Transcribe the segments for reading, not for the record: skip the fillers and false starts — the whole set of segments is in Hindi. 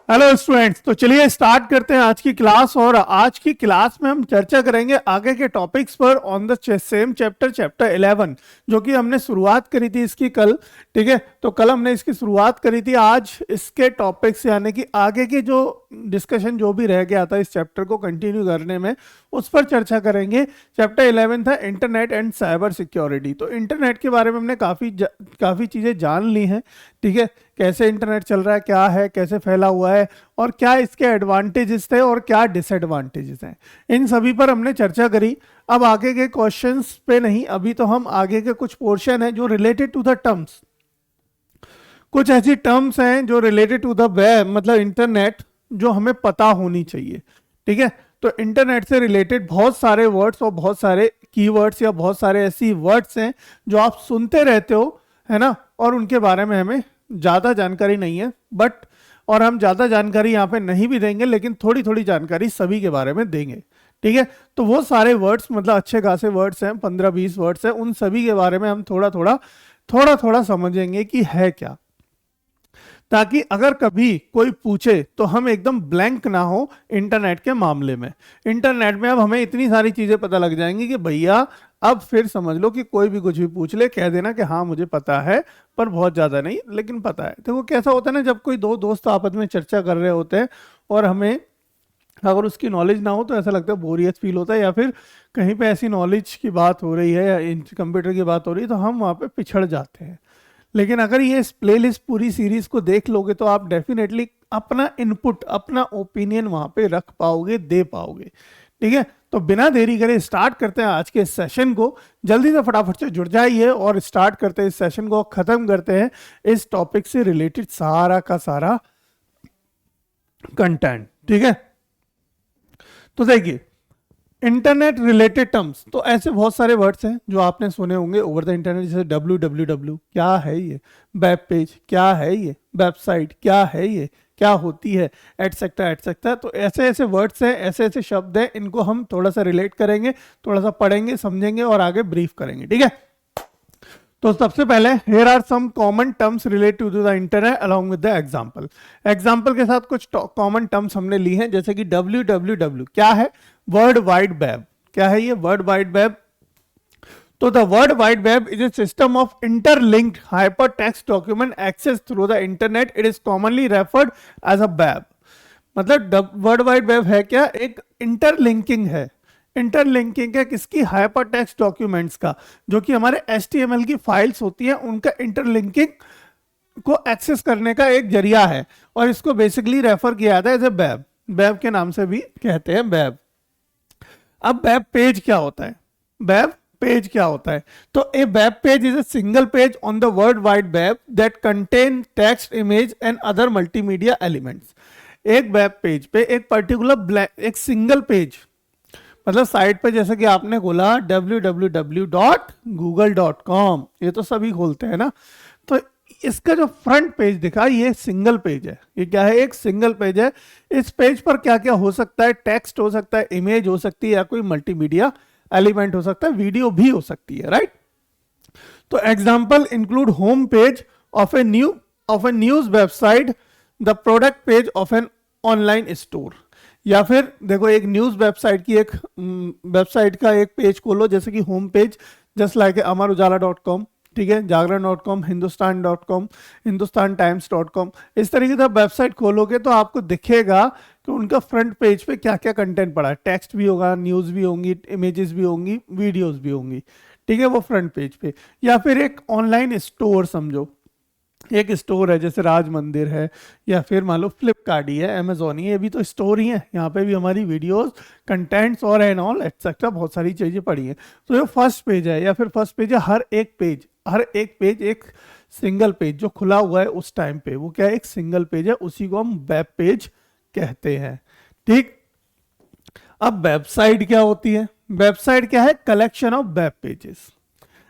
हेलो स्टूडेंट्स, तो चलिए स्टार्ट करते हैं आज की क्लास। और आज की क्लास में हम चर्चा करेंगे आगे के टॉपिक्स पर ऑन द सेम चैप्टर 11, जो कि हमने शुरुआत करी थी इसकी कल। ठीक है, तो कल हमने इसकी शुरुआत करी थी। आज इसके टॉपिक्स यानी कि आगे की जो डिस्कशन जो भी रह गया था इस चैप्टर को कंटिन्यू करने में, उस पर चर्चा करेंगे। चैप्टर 11 था इंटरनेट एंड साइबर सिक्योरिटी। तो इंटरनेट के बारे में हमने काफ़ी चीज़ें जान ली हैं। ठीक है, कैसे इंटरनेट चल रहा है, क्या है, कैसे फैला हुआ है, और क्या इसके एडवांटेजेस थे और क्या डिसएडवांटेजेस हैं, इन सभी पर हमने चर्चा करी। अब आगे के क्वेश्चंस पे नहीं, अभी तो हम आगे के कुछ पोर्शन है जो रिलेटेड टू द टर्म्स, कुछ ऐसी टर्म्स हैं जो रिलेटेड टू द वेब मतलब इंटरनेट, जो हमें पता होनी चाहिए। ठीक है, तो इंटरनेट से रिलेटेड बहुत सारे वर्ड्स और बहुत सारे कीवर्ड्स या बहुत सारे ऐसी वर्ड्स हैं जो आप सुनते रहते हो, है ना, और उनके बारे में हमें ज़्यादा जानकारी नहीं है। बट और हम ज़्यादा जानकारी यहाँ पे नहीं भी देंगे, लेकिन थोड़ी थोड़ी जानकारी सभी के बारे में देंगे। ठीक है, तो वो सारे वर्ड्स मतलब अच्छे खासे वर्ड्स हैं, 15-20 वर्ड्स हैं, उन सभी के बारे में हम थोड़ा थोड़ा समझेंगे कि है क्या, ताकि अगर कभी कोई पूछे तो हम एकदम ब्लैंक ना हो इंटरनेट के मामले में। इंटरनेट में अब हमें इतनी सारी चीज़ें पता लग जाएंगी कि भैया अब फिर समझ लो कि कोई भी कुछ भी पूछ ले, कह देना कि हाँ मुझे पता है, पर बहुत ज़्यादा नहीं लेकिन पता है। देखो कैसा होता है ना, जब कोई दो दोस्त आपस में चर्चा कर रहे होते हैं और हमें अगर उसकी नॉलेज ना हो तो ऐसा लगता है बोरियत फील होता है, या फिर कहीं पे ऐसी नॉलेज की बात हो रही है या कंप्यूटर की बात हो रही है तो हम वहाँ पे पिछड़ जाते हैं। लेकिन अगर ये प्लेलिस्ट पूरी सीरीज को देख लोगे तो आप डेफिनेटली अपना इनपुट, अपना ओपिनियन वहां पे रख पाओगे, दे पाओगे। ठीक है, तो बिना देरी करे स्टार्ट करते हैं आज के सेशन को। जल्दी से फटाफट से जुड़ जाइए और स्टार्ट करते हैं इस सेशन को, खत्म करते हैं इस टॉपिक से रिलेटेड सारा का सारा कंटेंट। ठीक है, तो देखिए इंटरनेट रिलेटेड टर्म्स, तो ऐसे बहुत सारे वर्ड्स हैं जो आपने सुने होंगे ओवर द इंटरनेट, जैसे www क्या है ये, वेब पेज क्या है ये, वेबसाइट क्या है ये, क्या होती है, एटसेट्रा एटसेट्रा। तो ऐसे ऐसे वर्ड्स हैं, ऐसे ऐसे शब्द हैं, इनको हम थोड़ा सा रिलेट करेंगे, थोड़ा सा पढ़ेंगे, समझेंगे और आगे ब्रीफ करेंगे। ठीक है, तो सबसे पहले here are some common terms related to the internet along with the example. Example के साथ कुछ कॉमन टर्म्स हमने ली हैं, जैसे कि www क्या है, वर्ल्ड वाइड वेब। क्या है ये वर्ल्ड वाइड वेब? तो the world wide web is a system of interlinked hyper text document access through the internet. It is commonly referred as a web. मतलब वर्ल्ड वाइड वेब है क्या, एक इंटरलिंकिंग है। इंटरलिंकिंग है किसकी? हाइपर टेक्स्ट डॉक्यूमेंट्स का, जो कि हमारे HTML की फाइल्स होती हैं, उनका इंटरलिंकिंग को एक्सेस करने का एक जरिया है। और इसको बेसिकली रेफर किया जाता है एज ए वेब, वेब के नाम से भी कहते हैं वेब। अब वेब पेज क्या होता है? वेब पेज क्या होता है? तो a web page is a single page on the world wide web that contain text, image and other multimedia elements. एक वेब पेज पे एक पर्टिकुलर एक सिंगल पेज, मतलब साइट पे जैसे कि आपने खोला www.google.com, ये तो सभी खोलते हैं ना, तो इसका जो फ्रंट पेज दिखा ये सिंगल पेज है। ये क्या है? एक सिंगल पेज है। इस पेज पर क्या क्या हो सकता है? टेक्स्ट हो सकता है, इमेज हो सकती है, या कोई मल्टीमीडिया एलिमेंट हो सकता है, वीडियो भी हो सकती है, राइट। तो example include home page of A news website, the product page of an online store. या फिर देखो एक न्यूज वेबसाइट की एक वेबसाइट का एक पेज खोलो, जैसे कि होम पेज, जस्ट लाइक अमरउजाला.com, ठीक है, जागरण.com, हिंदुस्तान.com, हिंदुस्तान टाइम्स.com। इस तरीके से वेबसाइट खोलोगे तो आपको दिखेगा कि उनका फ्रंट पेज पे क्या क्या कंटेंट पड़ा है। टेक्स्ट भी होगा, न्यूज़ भी होंगी, इमेजेस भी होंगी, वीडियोस भी होंगी। ठीक है, वो फ्रंट पेज पे। या फिर एक ऑनलाइन स्टोर समझो, एक स्टोर है जैसे राज मंदिर है, या फिर मान लो फ्लिपकार्ट ही है, अमेजोन ही है, ये भी तो स्टोर ही है। यहाँ पे भी हमारी वीडियोस, कंटेंट्स और एंड ऑल एक्सेट्रा बहुत सारी चीज़ें पड़ी हैं। तो ये फर्स्ट पेज है, या फिर फर्स्ट पेज है। हर एक पेज एक सिंगल पेज जो खुला हुआ है उस टाइम पे, वो क्या है? एक सिंगल पेज है, उसी को हम वेब पेज कहते हैं। ठीक, अब वेबसाइट क्या होती है? वेबसाइट क्या है? Collection of web pages.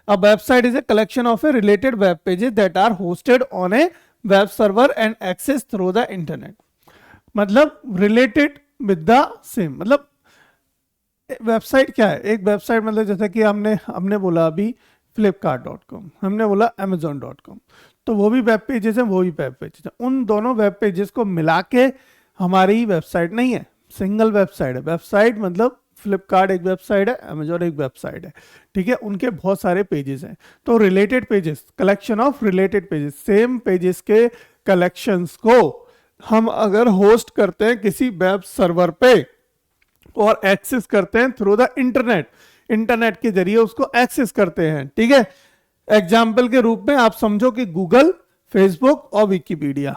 A website is a collection of a related web pages that are hosted on a web server and accessed through the internet. मतलब related with the same, मतलब वेबसाइट क्या है? एक वेबसाइट मतलब जैसे कि हमने बोला अभी flipkart.com, हमने बोला amazon.com, तो वो भी वेब पेजेस हैं, वो भी वेब पेजेस हैं। उन दोनों वेब पेजेस को मिला के हमारी वेबसाइट नहीं है, सिंगल वेबसाइट है। वेबसाइट मतलब फ्लिपकार्ट एक वेबसाइट है, अमेजोन एक वेबसाइट है, ठीक है, उनके बहुत सारे पेजेस हैं। तो related pages, collection of related pages, same pages के कलेक्शंस को हम अगर होस्ट करते हैं किसी वेब सर्वर पे और एक्सेस करते हैं थ्रू द इंटरनेट, इंटरनेट के जरिए उसको एक्सेस करते हैं, ठीक है। एग्जाम्पल के रूप में आप समझो कि गूगल, फेसबुक और विकिपीडिया,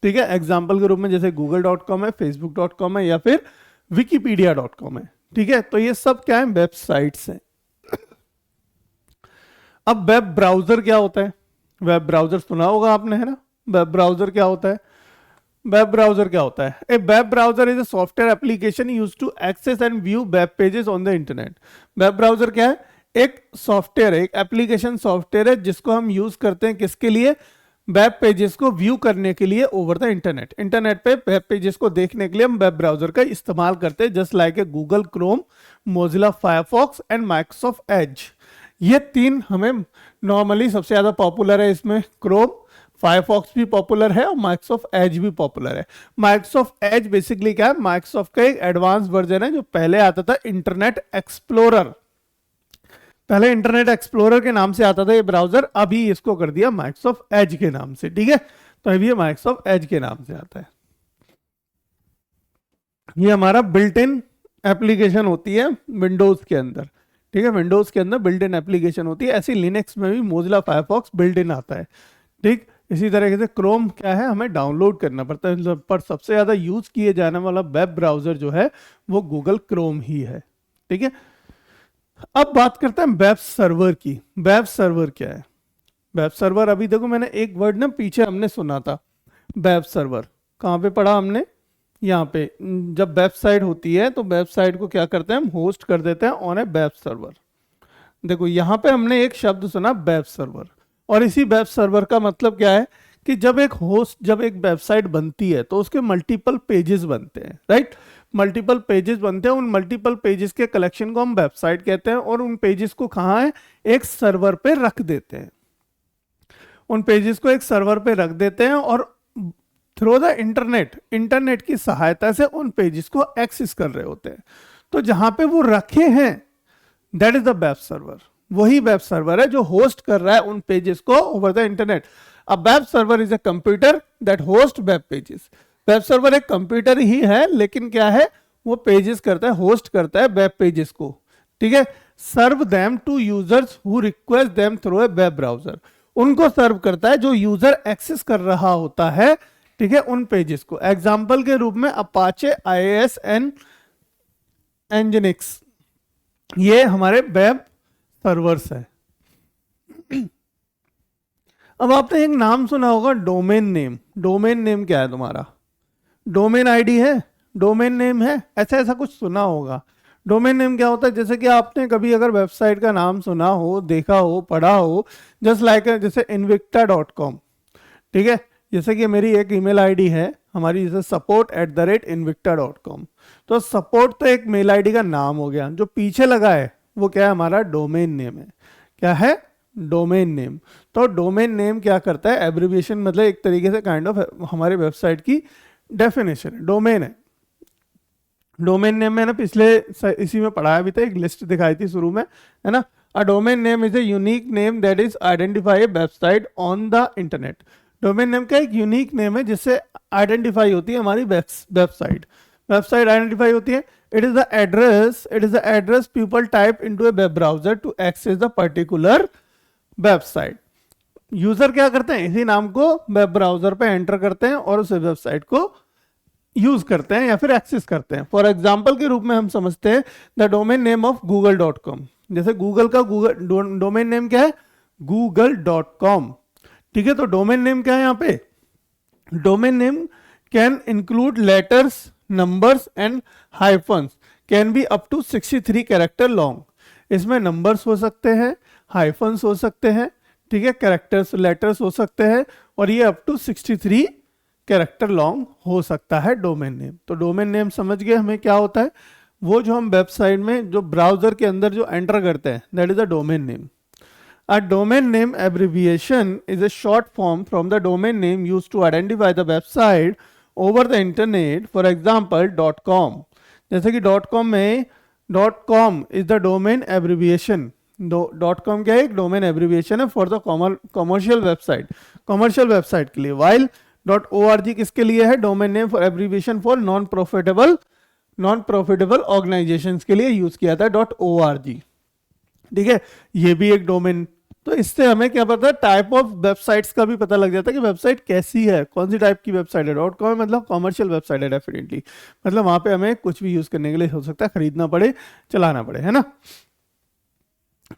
ठीक है, एग्जाम्पल के रूप में जैसे google.com है, facebook.com है या फिर wikipedia.com है, ठीक है। तो ये सब क्या है, वेबसाइट्स हैं। अब वेब ब्राउजर क्या होता है? वेब ब्राउजर सुना होगा आपने, है ना। वेब ब्राउजर क्या होता है? वेब ब्राउजर क्या होता है? A web browser is a software application used to access and view web pages on the internet. Web browser क्या है? एक सॉफ्टवेयर है, एक एप्लीकेशन सॉफ्टवेयर है जिसको हम यूज करते हैं किसके लिए? वेब पेजेस को व्यू करने के लिए ओवर द इंटरनेट। इंटरनेट पे वेब पेजेस को देखने के लिए हम वेब ब्राउजर का इस्तेमाल करते हैं, just like a Google Chrome, Mozilla Firefox and Microsoft Edge. ये तीन हमें नॉर्मली सबसे ज्यादा पॉपुलर है, इसमें क्रोम, फायरफॉक्स भी पॉपुलर है और माइक्रोसॉफ्ट एज भी पॉपुलर है। माइक्रोसॉफ्ट एज बेसिकली क्या है? माइक्रोसॉफ्ट का एक एडवांस वर्जन है जो पहले आता था इंटरनेट एक्सप्लोरर। पहले इंटरनेट एक्सप्लोरर के नाम से आता था ये ब्राउजर, अभी इसको कर दिया माइक्रोसॉफ्ट एज के नाम से, ठीक है। तो अभी ये माइक्रोसॉफ्ट एज के नाम से आता है। ये हमारा बिल्ट इन एप्लीकेशन होती है विंडोज के अंदर, ठीक है, विंडोज के अंदर बिल्ट इन एप्लीकेशन होती है। ऐसी लिनक्स में भी मोजिला फायरफॉक्स बिल्ट इन आता है, ठीक। इसी तरीके से क्रोम क्या है, हमें डाउनलोड करना पड़ता है, पर सबसे ज्यादा यूज किए जाने वाला वेब ब्राउजर जो है वो गूगल क्रोम ही है, ठीक है। अब बात करते हैं वेब सर्वर की। वेब सर्वर क्या है? वेब सर्वर, अभी देखो मैंने एक वर्ड ना पीछे हमने सुना था, वेब सर्वर कहाँ पे पढ़ा हमने? यहाँ पे। जब वेबसाइट होती है तो वेबसाइट को क्या करते हैं हम? होस्ट कर देते हैं ऑन ए वेब सर्वर। देखो यहाँ पे हमने एक शब्द सुना वेब सर्वर, और इसी वेब सर्वर का मतलब क्या है कि जब एक वेबसाइट बनती है तो उसके मल्टीपल पेजेस बनते हैं, राइट। मल्टीपल पेजेस बनते हैं, उन मल्टीपल पेजेस के कलेक्शन को हम वेबसाइट कहते हैं, और उन पेजेस को कहाँ है? एक सर्वर पे रख देते हैं। उन पेजेस को एक सर्वर पे रख देते हैं और थ्रू द इंटरनेट की सहायता से उन पेजेस को एक्सेस कर रहे होते हैं। तो जहां पे वो रखे हैं that is the web server. वही वेब सर्वर है जो होस्ट कर रहा है उन पेजेस को ओवर द इंटरनेट। अब web server is a computer that host web pages. Web server एक कंप्यूटर ही है, लेकिन क्या है, वो पेजेस करता है, होस्ट करता है वेब पेजेस को, ठीक है। Serve them to users who request them through a web browser. उनको सर्व करता है जो यूजर एक्सेस कर रहा होता है, ठीक है, उन पेजेस को। एग्जाम्पल के रूप में अपाचे, IIS एंड एनजिनिक्स, ये हमारे वेब सर्वर्स है। अब आपने एक नाम सुना होगा, डोमेन नेम। डोमेन नेम क्या है तुम्हारा? डोमेन आईडी है, डोमेन नेम है, ऐसा कुछ सुना होगा। डोमेन नेम क्या होता है? जैसे कि आपने कभी अगर वेबसाइट का नाम सुना हो, देखा हो, पढ़ा हो, जस्ट लाइक जैसे invicta.com, ठीक है। जैसे कि मेरी एक ईमेल आईडी है हमारी, जैसे support@invicta.com। तो सपोर्ट तो एक मेल आईडी का नाम हो गया, जो पीछे लगा है वो क्या है? हमारा डोमेन नेम है। क्या है? Domain name. तो डोमेन नेम क्या करता है? एब्रिविएशन, मतलब एक तरीके से काइंड ऑफ हमारे वेबसाइट की डेफिनेशन है, डोमेन है। डोमेन नेम में ना पिछले इसी में पढ़ाया भी था, एक लिस्ट दिखाई थी शुरू में, है ना। A domain name is a unique name that is identify A website on the internet. Domain name का एक यूनिक नेम है जिससे आइडेंटिफाई होती है हमारी वेबसाइट आइडेंटिफाई होती है। It is the address people type into a web browser to access the particular website. User क्या करते हैं? इसी नाम को वेब ब्राउजर पे एंटर करते हैं और उस वेबसाइट को यूज करते हैं या फिर एक्सेस करते हैं। फॉर एग्जाम्पल के रूप में हम समझते हैं the domain name of google.com। जैसे गूगल का डोमेन नेम क्या है? google.com, ठीक है। तो डोमेन नेम क्या है यहाँ पे? Domain name can include letters, numbers and hyphens, can be up to 63 character long. इसमें नंबर्स हो सकते हैं, हाइफन्स हो सकते हैं, ठीक है, कैरेक्टर्स, लेटर्स हो सकते हैं, और ये अप टू 63 कैरेक्टर लॉन्ग हो सकता है डोमेन नेम। तो डोमेन नेम समझ गए हमें क्या होता है? वो जो हम वेबसाइट में जो ब्राउजर के अंदर जो एंटर करते हैं that is a domain name. A domain name abbreviation is a short form from the domain name used to identify the website over the internet. For example, .com. जैसे कि .com में .com is the domain abbreviation. .com क्या है? एक डोमेन एब्रीविएशन है फॉर द कॉमर्शियल वेबसाइट के लिए. वाइल .org किसके लिए है? Domain name for abbreviation for non profitable organisations के लिए यूज किया था .org. ठीक है, ये भी एक डोमेन. तो इससे हमें क्या पता है? टाइप ऑफ वेबसाइट्स का भी पता लग जाता है कि वेबसाइट कैसी है, कौन सी टाइप की वेबसाइट है. .com मतलब कॉमर्शियल वेबसाइट है डेफिनेटली, मतलब वहां पे हमें कुछ भी यूज करने के लिए हो सकता है खरीदना पड़े, चलाना पड़े, है ना.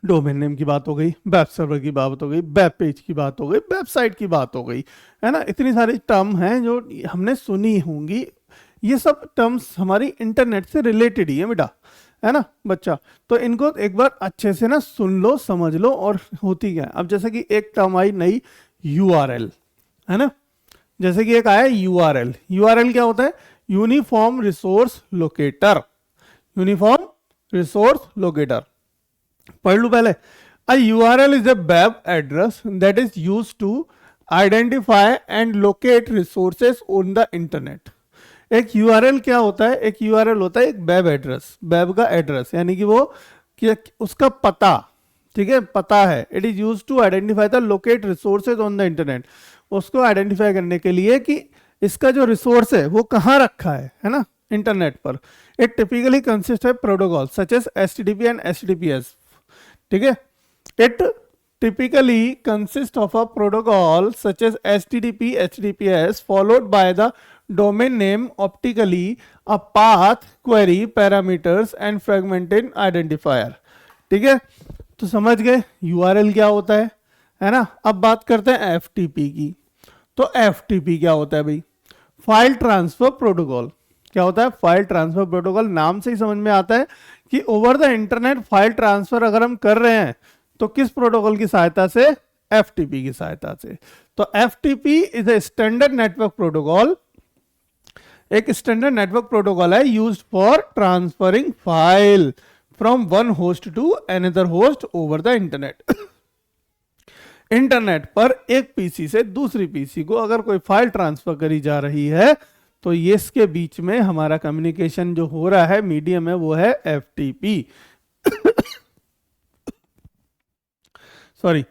डोमेन नेम की बात हो गई, वेब सर्वर की बात हो गई, वेब पेज की बात हो गई, वेबसाइट की बात हो गई, है ना. इतनी सारी टर्म हैं जो हमने सुनी होंगी. ये सब टर्म्स हमारी इंटरनेट से रिलेटेड ही है बेटा, है ना बच्चा. तो इनको एक बार अच्छे से ना सुन लो, समझ लो. और होती क्या है, अब जैसे कि एक टर्म आई नई URL, है ना. जैसे कि एक आया URL. URL क्या होता है? Uniform resource locator. Uniform resource locator पढ़ लू पहले. A URL is a web address that is used to identify and locate resources on the internet. एक URL क्या होता है? एक URL होता है एक वेब एड्रेस, वेब का एड्रेस, यानी कि वो उसका पता, ठीक है, पता है. It is use to identify the locate resources on the internet. उसको आइडेंटिफाई करने के लिए कि इसका जो रिसोर्स है वो कहाँ रखा है ना, इंटरनेट पर. It typically consist of protocol such as HTTP and HTTPS. ठीक है, it typically consists of a protocol such as HTTP, HTTPS followed by the domain name, optically a path, query, parameters and fragmented identifier. ठीक है, तो समझ गए URL क्या होता है ना. अब बात करते हैं FTP की. तो FTP क्या होता है भाई? File transfer protocol. क्या होता है? File transfer protocol. नाम से ही समझ में आता है कि over the internet file transfer अगर हम कर रहे हैं तो किस प्रोटोकॉल की सहायता से? FTP की सहायता से. तो FTP is a standard network protocol. एक स्टैंडर्ड नेटवर्क प्रोटोकॉल है used for transferring file from one host to another host over the internet. Internet पर एक पीसी से दूसरी पीसी को अगर कोई फाइल ट्रांसफर करी जा रही है तो ये इसके बीच में हमारा कम्युनिकेशन जो हो रहा है, मीडियम है, वो है FTP. Sorry,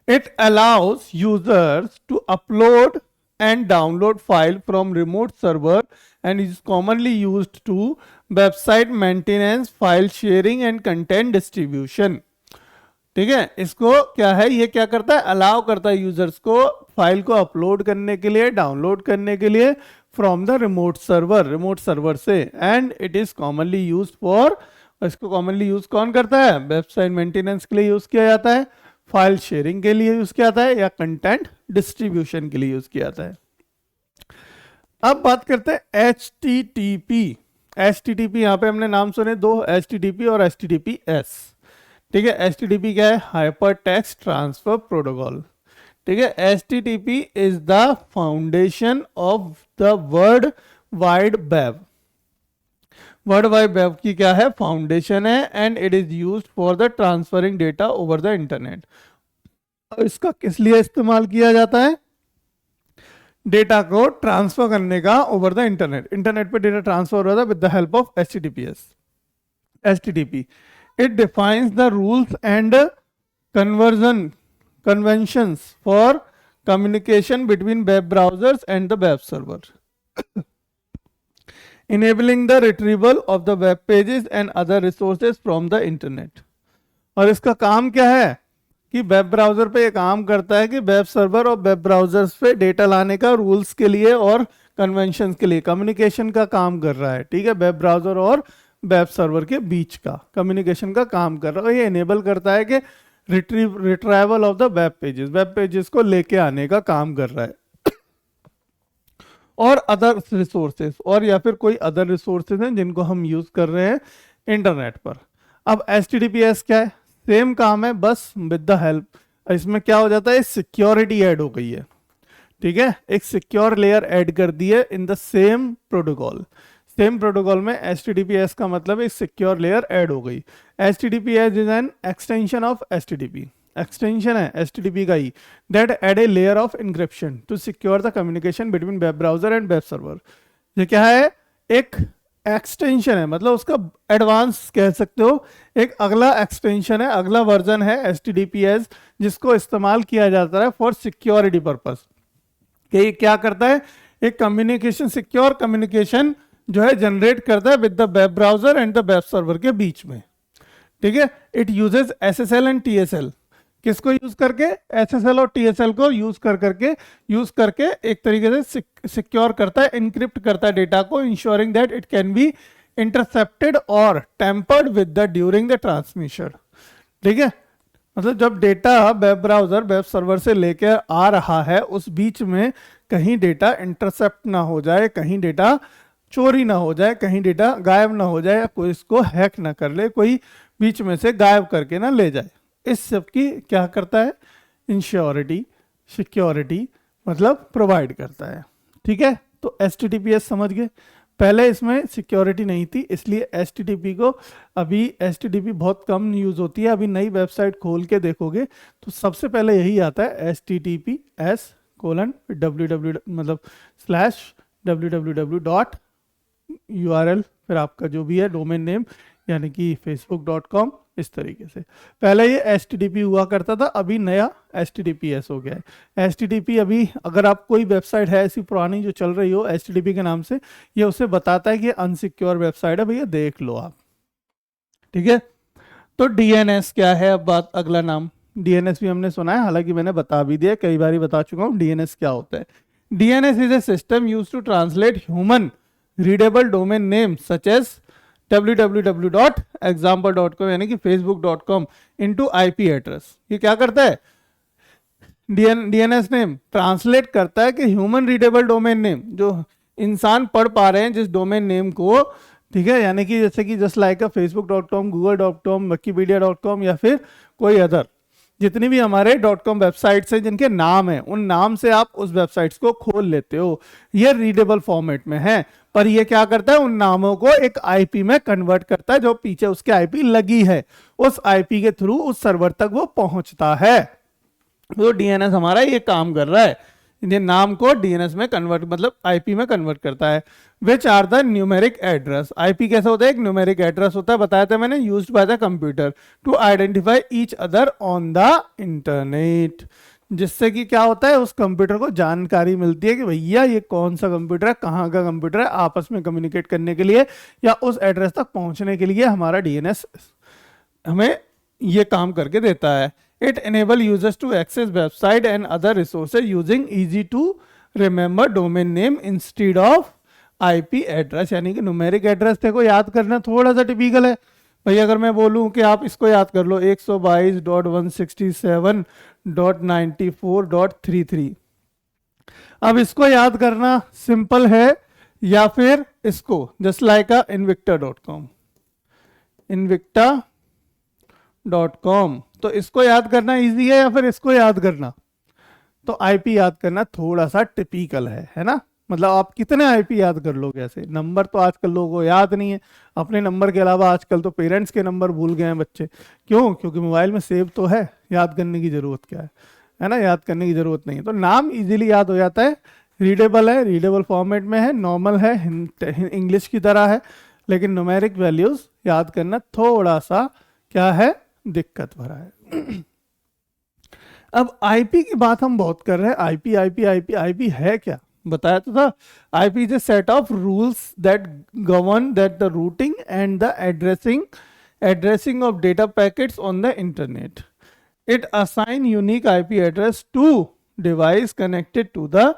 it allows users to upload and download file from remote server and is commonly used to website maintenance, file sharing and content distribution. ठीक है, इसको क्या है, ये क्या करता है? अलाउ करता है यूजर्स को फाइल को अपलोड करने के लिए, डाउनलोड करने के लिए फ्रॉम द रिमोट सर्वर से. And it is commonly used for, इसको कॉमनली यूज कौन करता है? वेबसाइट मेंटेनेंस के लिए यूज किया जाता है, फाइल शेयरिंग के लिए यूज किया जाता है, या कंटेंट डिस्ट्रीब्यूशन के लिए यूज किया जाता है. अब बात करते हैं HTTP. HTTP यहां पे हमने नाम सुने दो, HTTP और HTTPS. ठीक है, HTTP क्या है? Hyper text transfer protocol. ठीक है, HTTP is the foundation of the world wide web. World wide web की क्या है? फाउंडेशन है. And it is used for the transferring data over the internet. इसका किस लिए इस्तेमाल किया जाता है? डेटा को ट्रांसफर करने का ओवर द इंटरनेट. इंटरनेट पे डेटा ट्रांसफर होता है with the help of HTTP. It defines the rules and conventions for communication between web browsers and the web server, enabling the retrieval of the web pages and other resources from the internet. और इसका काम क्या है कि वेब ब्राउजर पे ये काम करता है कि वेब सर्वर और वेब ब्राउजर्स पे डेटा लाने का रूल्स के लिए और कन्वेंशन के लिए कम्युनिकेशन का काम कर रहा है. ठीक है, वेब ब्राउजर और वेब सर्वर के बीच का कम्युनिकेशन का काम कर रहा है. ये इनेबल करता है कि retrieval of the web pages को लेके आने का काम कर रहा है. और अदर रिसोर्सेज, और या फिर कोई अदर रिसोर्सेज हैं जिनको हम यूज कर रहे हैं इंटरनेट पर. अब HTTPS क्या है? सेम काम है, बस विद द हेल्प. इसमें क्या हो जाता है? सिक्योरिटी ऐड हो गई है. ठीक है, एक सिक्योर लेयर ऐड कर दी है in the same protocol. Same protocol में HTTPS का मतलब एक सिक्योर लेयर ऐड हो गई. HTTPS is an extension of HTTP. Extension है HTTP का ही, that add a layer of encryption to secure the communication between web browser and web server. ये क्या है, एक एक्सटेंशन है, मतलब उसका एडवांस कह सकते हो, एक अगला एक्सटेंशन है, अगला वर्जन है HTTPS, जिसको इस्तेमाल किया जाता है फॉर सिक्योरिटी पर्पस। कि ये क्या करता है, एक कम्युनिकेशन, सिक्योर कम्युनिकेशन जो है जनरेट करता है with the web browser and the web server के बीच में। ठीक है, it uses SSL and TSL, किसको यूज करके, SSL और TSL को यूज करके एक तरीके से सिक्योर करता है, इनक्रिप्ट करता है डेटा को, ensuring that it can be intercepted और tampered with the during the transmission. ठीक है, मतलब जब data web browser web server से लेकर आ रहा है, उस बीच में कहीं डेटा इंटरसेप्ट ना हो जाए, कहीं डेटा चोरी ना हो जाए, कहीं डेटा गायब ना हो जाए, या कोई इसको हैक ना कर ले, कोई बीच में से गायब करके ना ले जाए। इस सब की क्या करता है, इंश्योरिटी, सिक्योरिटी मतलब प्रोवाइड करता है। ठीक है, तो HTTPS समझ गए। पहले इसमें सिक्योरिटी नहीं थी, इसलिए HTTP को, अभी HTTP बहुत कम यूज होती है। अभी नई वेबसाइट खोल के देखोगे तो सबसे पहले यही आता है HTTPS:/www मतलब /www. फिर आपका जो भी है डोमेन नेम, यानी कि facebook.com, इस तरीके से। पहले ये HTTP हुआ करता था, अभी नया HTTPS हो गया है। HTTP अभी अगर आप कोई वेबसाइट है ऐसी पुरानी जो चल रही हो HTTP के नाम से, ये उसे बताता है कि अनसिक्योर वेबसाइट है, भैया देख लो आप। ठीक है, तो DNS क्या है, अब बात अगला नाम। DNS भी हमने सुना है, हालांकि मैंने बता भी दिया, कई बार बता चुका हूँ DNS क्या होता है। DNS is a system use to translate human readable domain name such as www.example.com यानी कि facebook.com इनटू IP एड्रेस। ये क्या करता है, DNS नेम ट्रांसलेट करता है कि ह्यूमन रीडेबल डोमेन नेम, जो इंसान पढ़ पा रहे हैं जिस डोमेन नेम को, ठीक है, यानी कि जैसे कि just like facebook.com, google.com, wikipedia.com या फिर कोई अदर, जितनी भी हमारे .com वेबसाइट्स हैं जिनके नाम हैं, उन नाम से आप उस वेबसाइट्स को खोल लेते हो। ये रीडेबल फॉर्मेट में है, पर ये क्या करता है, उन नामों को एक IP में कन्वर्ट करता है, जो पीछे उसके IP लगी है, उस IP के थ्रू उस सर्वर तक वो पहुंचता है। तो DNS हमारा ये काम कर रहा है, ये नाम को DNS में कन्वर्ट, मतलब IP में कन्वर्ट करता है। Which are the numeric address, IP कैसा होता है, एक न्यूमेरिक एड्रेस होता है, बताया था मैंने, used by the computer to identify each other on the internet, जिससे कि क्या होता है, उस कंप्यूटर को जानकारी मिलती है कि भैया ये कौन सा कंप्यूटर है, कहाँ का कंप्यूटर है, आपस में कम्युनिकेट करने के लिए या उस एड्रेस तक पहुंचने के लिए हमारा DNS हमें ये काम करके देता है। It enable users to access website and other resources using easy to remember domain name instead of IP address, यानी कि न्यूमेरिक एड्रेस थे को याद करना थोड़ा सा टिपिकल है। भाई अगर मैं बोलूं कि आप इसको याद कर लो 122.167.94.33, अब इसको याद करना सिंपल है, या फिर इसको जस्ट लाइक invicta.com, invicta.com, तो इसको याद करना इजी है या फिर इसको याद करना, तो IP याद करना थोड़ा सा टिपिकल है ना। मतलब आप कितने IP याद कर लोगे, ऐसे नंबर तो आजकल लोगों को याद नहीं है, अपने नंबर के अलावा आजकल तो पेरेंट्स के नंबर भूल गए हैं बच्चे, क्यों, क्योंकि मोबाइल में सेव तो है, याद करने की जरूरत क्या है ना, याद करने की जरूरत नहीं है। तो नाम इजीली याद हो जाता है, रीडेबल है, रीडेबल फॉर्मेट में है, नॉर्मल है, इंग्लिश की तरह है, लेकिन न्यूमेरिक वैल्यूज याद करना थोड़ा सा क्या है, दिक्कत भरा है। अब IP की बात हम बहुत कर रहे हैं, IP है क्या, बताया तो था। IP is a set of rules that govern that the routing and the addressing of data packets on the internet. It assign unique IP address to device connected to the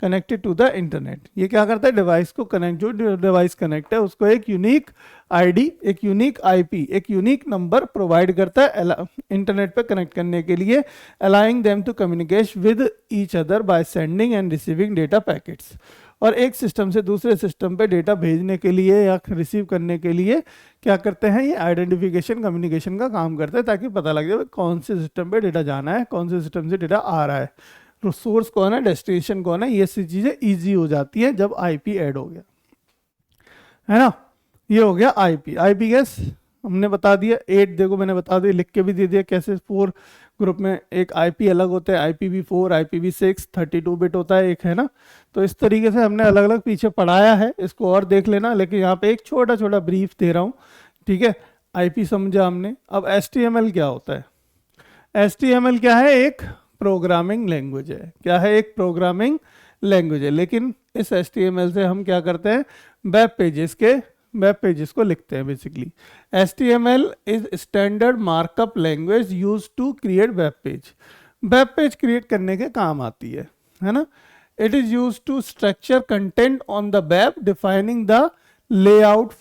internet. ये क्या करता है, डिवाइस को कनेक्ट, जो डिवाइस कनेक्ट है उसको एक यूनिक ID, एक यूनिक IP, एक यूनिक नंबर प्रोवाइड करता है इंटरनेट पे कनेक्ट करने के लिए, allowing them to communicate with each other by sending and receiving data packets. और एक सिस्टम से दूसरे सिस्टम पे डेटा भेजने के लिए या रिसीव करने के लिए क्या करते हैं, ये आइडेंटिफिकेशन कम्युनिकेशन का काम करते हैं, ताकि पता लग जाए कौन से सिस्टम पे डेटा जाना है, कौन से सिस्टम से डेटा आ रहा है, सोर्स कौन है, डेस्टिनेशन कौन है, ये सी चीजें इजी हो जाती है जब IP ऐड हो गया, है ना। ये हो गया IP। हमने बता दिया, 8 देखो मैंने बता दिया, लिख के भी दे दिया कैसे 4 ग्रुप में, एक आईपी अलग होता है, IPv4, IPv6, 32 बिट होता है एक, है ना। तो इस तरीके से हमने अलग अलग पीछे पढ़ाया है, इसको और देख लेना, लेकिन यहाँ पे एक छोटा छोटा ब्रीफ दे रहा हूँ, ठीक है। आईपी समझा हमने। अब HTML क्या होता है? HTML क्या है? एक प्रोग्रामिंग लैंग्वेज है। क्या है? एक प्रोग्रामिंग लैंग्वेज है। लेकिन इस HTML से हम क्या करते हैं? वेब पेजेस को लिखते हैं basically. HTML is standard markup language use to create web page. Web page create करने के काम आती है ना। It is use to structure content on the web, defining the layout,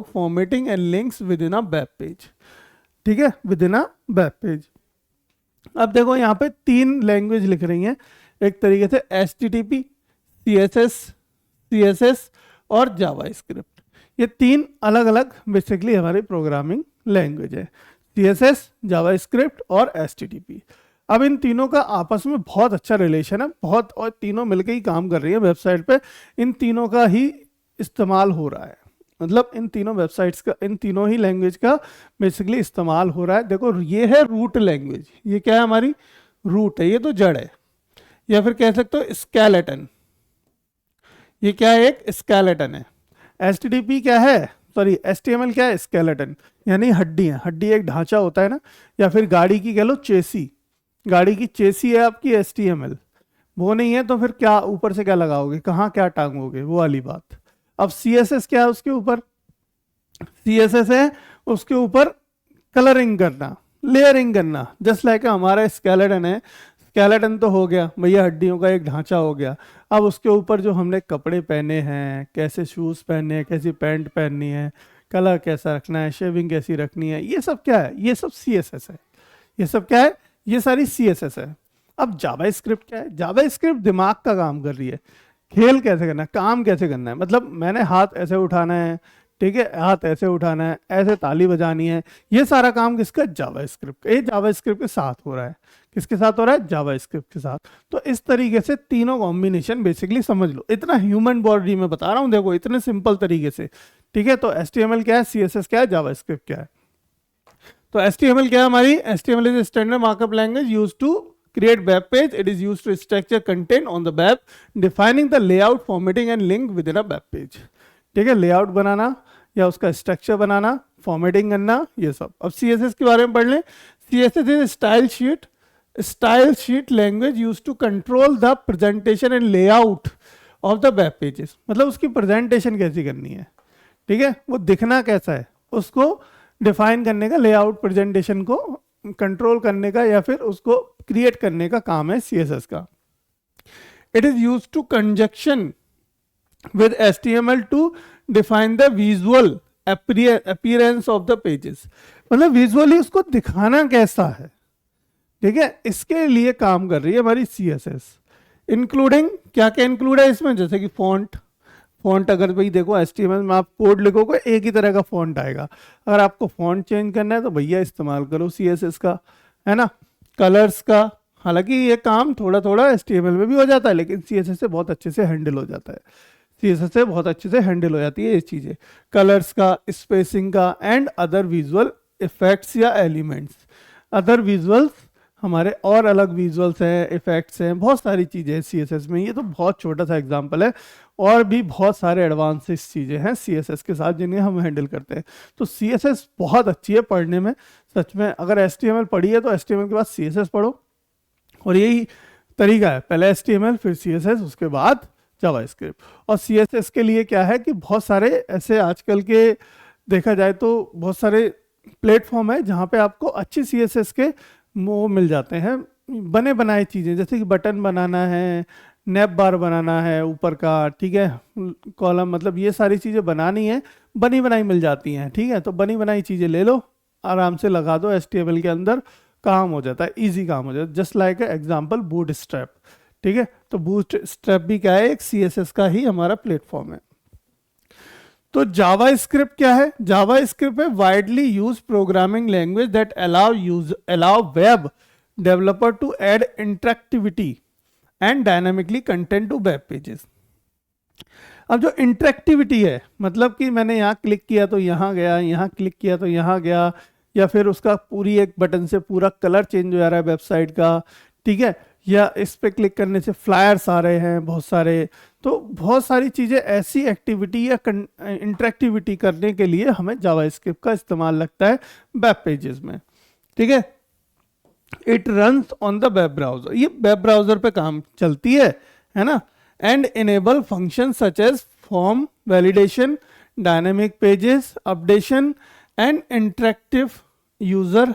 formatting and links with in a web page, ठीक है, with in a web page. अब देखो यहाँ पे 3 लैंग्वेज लिख रही हैं एक तरीके से, HTTP, CSS और जावास्क्रिप्ट। ये 3 अलग अलग बेसिकली हमारी प्रोग्रामिंग लैंग्वेज है, CSS, जावास्क्रिप्ट और HTTP। अब इन तीनों का आपस में बहुत अच्छा रिलेशन है, बहुत, और तीनों मिलकर ही काम कर रही है वेबसाइट पे। इन तीनों का ही इस्तेमाल हो रहा है, मतलब इन तीनों वेबसाइट्स का, इन तीनों ही लैंग्वेज का बेसिकली इस्तेमाल हो रहा है। देखो ये है रूट लैंग्वेज, ये क्या है? हमारी रूट है, ये तो जड़ है, या फिर कह सकते हो स्केलेटन। ये क्या है? एक स्केलेटन है। HTTP क्या है? सॉरी, HTML क्या है? स्केलेटन, यानी हड्डी है। हड्डी एक ढांचा होता है ना, या फिर गाड़ी की कह लो चेसी, गाड़ी की चेसी है आपकी HTML। वो नहीं है तो फिर क्या ऊपर से क्या लगाओगे, कहाँ क्या टांगोगे, वो वाली बात। अब CSS क्या है? उसके ऊपर CSS है, उसके ऊपर कलरिंग करना, लेयरिंग करना, जस्ट लाइक हमारा स्केलेटन है। स्केलेटन तो हो गया भैया, हड्डियों का एक ढांचा हो गया। अब उसके ऊपर जो हमने कपड़े पहने हैं, कैसे शूज़ पहने हैं, कैसी पैंट पहननी है, कलर कैसा रखना है, शेविंग कैसी रखनी है, ये सब क्या है? ये सब CSS है। ये सब क्या है? ये सारी CSS है। अब जावास्क्रिप्ट क्या है? जावास्क्रिप्ट दिमाग का काम कर रही है, खेल कैसे करना है, काम कैसे करना है। मतलब मैंने हाथ ऐसे उठाना है, ठीक है, हाथ ऐसे उठाना है, ऐसे ताली बजानी है, ये सारा काम किसका? जावास्क्रिप्ट। ये जावास्क्रिप्ट के साथ हो रहा है। किसके साथ हो रहा है? जावास्क्रिप्ट के साथ। तो इस तरीके से तीनों कॉम्बिनेशन बेसिकली समझ लो। इतना ह्यूमन बॉडी में बता रहा हूँ, देखो इतने सिंपल तरीके से, ठीक है। तो HTML क्या है, CSS क्या है, जावास्क्रिप्ट क्या है। तो HTML क्या है हमारी? HTML is standard markup language use to create web page. It is used to structure content on the web, defining the layout, formatting and link within a web page. ठीक है, लेआउट बनाना या उसका स्ट्रक्चर बनाना, फॉर्मेटिंग करना, ये सब। अब CSS के बारे में पढ़ लें। CSS is style sheet language use to control the presentation and layout of the web pages. मतलब उसकी प्रेजेंटेशन कैसी करनी है, ठीक है, वो दिखना कैसा है, उसको डिफाइन करने का, लेआउट, प्रेजेंटेशन को कंट्रोल करने का, या फिर उसको क्रिएट करने का काम है CSS का। It is use to conjunction with HTML to define the visual appearance of the pages। मतलब विजुअली उसको दिखाना कैसा है, ठीक है, इसके लिए काम कर रही है हमारी CSS। इंक्लूडिंग क्या क्या इंक्लूड है इसमें? जैसे कि फॉन्ट अगर भाई देखो HTML में आप कोड लिखोगे एक ही तरह का फॉन्ट आएगा। अगर आपको फॉन्ट चेंज करना है तो भैया इस्तेमाल करो CSS का, है ना। कलर्स का, हालांकि ये काम थोड़ा थोड़ा HTML में भी हो जाता है, लेकिन CSS से बहुत अच्छे से हैंडल हो जाता है। CSS से बहुत अच्छे से हैंडल हो जाती है ये चीज़ें, कलर्स का, स्पेसिंग का, एंड अदर विजुअल इफेक्ट्स या एलिमेंट्स। अदर विजुअल्स हमारे और अलग विजुअल्स हैं, इफेक्ट्स हैं, बहुत सारी चीज़ें हैं CSS में। ये तो बहुत छोटा सा एग्जांपल है, और भी बहुत सारे एडवांसेस चीज़ें हैं CSS के साथ जिन्हें हम हैंडल करते हैं। तो CSS बहुत अच्छी है पढ़ने में, सच में। अगर HTML पढ़ी है तो HTML के बाद CSS पढ़ो, और यही तरीका है, पहले HTML फिर CSS, उसके बाद जावास्क्रिप्ट। और CSS के लिए क्या है कि बहुत सारे ऐसे आजकल के देखा जाए तो बहुत सारे प्लेटफॉर्म है जहाँ पे आपको अच्छी CSS के वो मिल जाते हैं, बने बनाए चीज़ें, जैसे कि बटन बनाना है, नैप बार बनाना है ऊपर का, ठीक है, कॉलम, मतलब ये सारी चीज़ें बनानी है, बनी बनाई मिल जाती हैं, ठीक है। तो बनी बनाई चीज़ें ले लो, आराम से लगा दो HTML के अंदर, काम हो जाता है, इजी काम हो जाता है। जस्ट लाइक एग्जाम्पल बूटस्ट्रैप, ठीक है। तो बूटस्ट्रैप भी क्या है? एक CSS का ही हमारा प्लेटफॉर्म है। तो जावास्क्रिप्ट क्या है? जावास्क्रिप्ट है widely use programming language that allow web developer to add interactivity and dynamically content to web pages. अब जो इंटरेक्टिविटी है, मतलब कि मैंने यहाँ क्लिक किया तो यहाँ गया, यहाँ क्लिक किया तो यहाँ गया, या फिर उसका पूरी एक बटन से पूरा कलर चेंज हो जा रहा है वेबसाइट का, ठीक है, या इस पे क्लिक करने से फ्लायर्स आ रहे हैं बहुत सारे। तो बहुत सारी चीज़ें ऐसी एक्टिविटी या इंटरेक्टिविटी करने के लिए हमें जावास्क्रिप्ट का इस्तेमाल लगता है वेब पेजेस में, ठीक है। It runs on the web browser, ये वेब ब्राउजर पे काम चलती है ना। And enable function such as form validation, dynamic pages updation and interactive user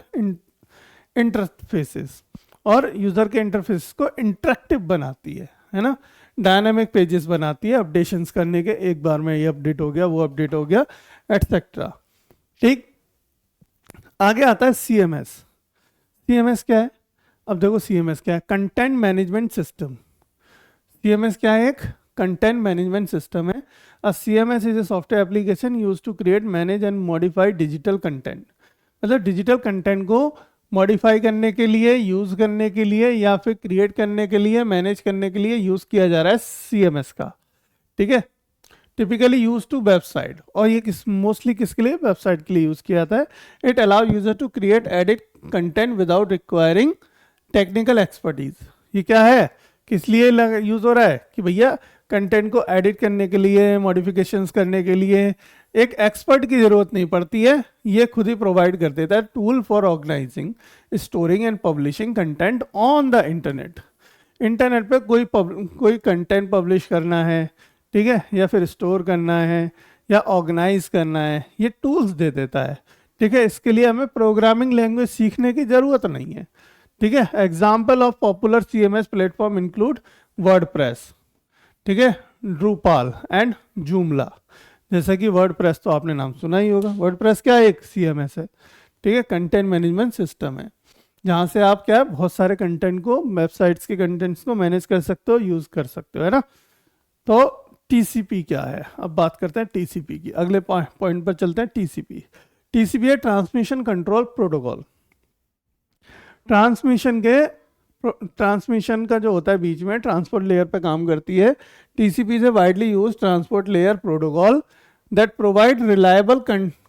interfaces, और यूजर के इंटरफेस को इंटरेक्टिव बनाती है ना। डायनेमिक पेजेस बनाती है अपडेशंस करने के, एक बार में ये अपडेट हो गया, वो अपडेट हो गया, एटसेट्रा, ठीक। आगे आता है सीएमएस। सीएमएस क्या है? अब देखो सीएमएस क्या है, कंटेंट मैनेजमेंट सिस्टम। सीएमएस क्या है? एक कंटेंट मैनेजमेंट सिस्टम है। A CMS is a software application use to create, manage and modify digital content. मतलब डिजिटल कंटेंट को मॉडिफाई करने के लिए, यूज करने के लिए, या फिर क्रिएट करने के लिए, मैनेज करने के लिए यूज किया जा रहा है सीएमएस का, ठीक है। टिपिकली यूज टू वेबसाइट, और ये मोस्टली किसके लिए? वेबसाइट के लिए यूज किया जाता है। It allow user to create edit content without requiring technical expertise. ये क्या है, किस लिए यूज हो रहा है? कि भैया कंटेंट को एडिट करने के लिए, मॉडिफिकेशंस करने के लिए एक एक्सपर्ट की जरूरत नहीं पड़ती है, ये खुद ही प्रोवाइड कर देता है। Tool for organising, storing and publishing content on the internet. Internet पे कोई कंटेंट पब्लिश करना है, ठीक है, या फिर स्टोर करना है, या ऑर्गेनाइज करना है, ये टूल्स दे देता है, ठीक है। इसके लिए हमें प्रोग्रामिंग लैंग्वेज सीखने की जरूरत नहीं है, ठीक है। Example of popular CMS platform include WordPress, ठीक है, ड्रूपाल एंड जूमला। जैसा कि वर्डप्रेस तो आपने नाम सुना ही होगा। वर्डप्रेस क्या है? एक सीएमएस है, ठीक है, कंटेंट मैनेजमेंट सिस्टम है, जहाँ से आप क्या है, बहुत सारे कंटेंट को, वेबसाइट्स के कंटेंट्स को मैनेज कर सकते हो, यूज कर सकते हो, है ना। तो टीसीपी क्या है? अब बात करते हैं टीसीपी की। अगले पॉइंट पर चलते हैं। टीसीपी, टीसीपी है ट्रांसमिशन कंट्रोल प्रोटोकॉल। ट्रांसमिशन का जो होता है बीच में, ट्रांसपोर्ट लेयर पे काम करती है। TCP is a widely used transport layer protocol that provide reliable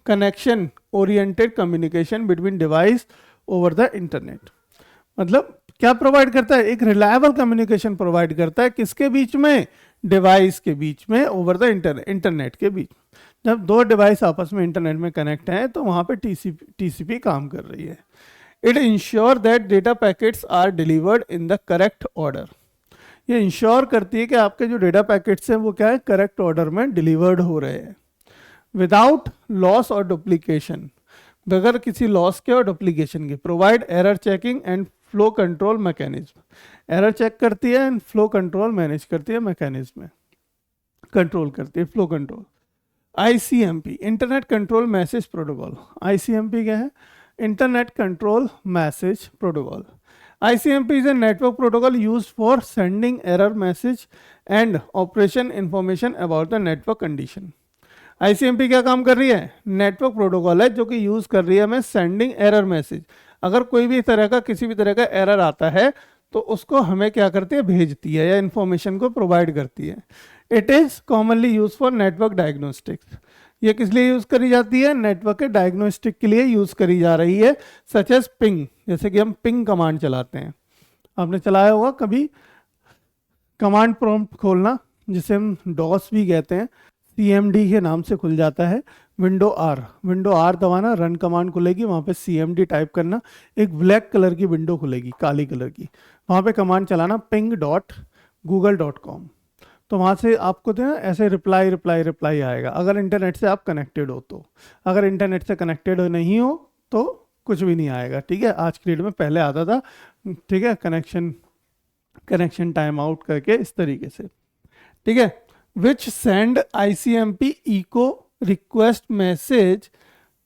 connection oriented communication between device over the internet. मतलब क्या प्रोवाइड करता है? एक रिलायबल कम्युनिकेशन प्रोवाइड करता है, किसके बीच में? डिवाइस के बीच में, ओवर द इंटरनेट के बीच। जब दो डिवाइस आपस में इंटरनेट में कनेक्ट हैं तो वहां पे टीसीपी काम कर रही है। It ensure that data packets are delivered in the correct order. ये इंश्योर करती है कि आपके जो डेटा पैकेट्स हैं वो क्या है, करेक्ट ऑर्डर में डिलीवर्ड हो रहे हैं, विदाउट लॉस और डुप्लीकेशन, बगैर किसी लॉस के और डुप्लीकेशन के। Provide error checking and flow control mechanism, error check करती है एंड फ्लो कंट्रोल मैनेज करती है, मैकेनिज्म में कंट्रोल करती है, flow control. ICMP, internet control message protocol. ICMP क्या है? Internet control message protocol. ICMP is a network protocol used for sending error message and operation information about the network condition. ICMP क्या काम कर रही है? नेटवर्क प्रोटोकॉल है जो कि यूज कर रही है हमें सेंडिंग एरर मैसेज। अगर कोई भी तरह का, किसी भी तरह का एरर आता है तो उसको हमें क्या करती है? भेजती है, या इंफॉर्मेशन को प्रोवाइड करती है। It is commonly use for network diagnostics. ये किस लिए यूज करी जाती है? नेटवर्क के डायग्नोस्टिक के लिए यूज करी जा रही है, सच एज पिंग। जैसे कि हम पिंग कमांड चलाते हैं, आपने चलाया होगा कभी, कमांड प्रॉम्प्ट खोलना, जिसे हम डॉस भी कहते हैं, CMD के नाम से खुल जाता है। विंडो आर दबाना, रन कमांड खुलेगी, वहाँ पे CMD टाइप करना, एक ब्लैक कलर की विंडो खुलेगी, काली कलर की, वहाँ पे कमांड चलाना ping.google.com। तो वहाँ से आपको तो ऐसे रिप्लाई आएगा, अगर इंटरनेट से आप कनेक्टेड हो तो। अगर इंटरनेट से कनेक्टेड नहीं हो तो कुछ भी नहीं आएगा, ठीक है। आज की डेट में पहले आता था, ठीक है, कनेक्शन टाइम आउट करके, इस तरीके से, ठीक है। Which send ICMP echo request message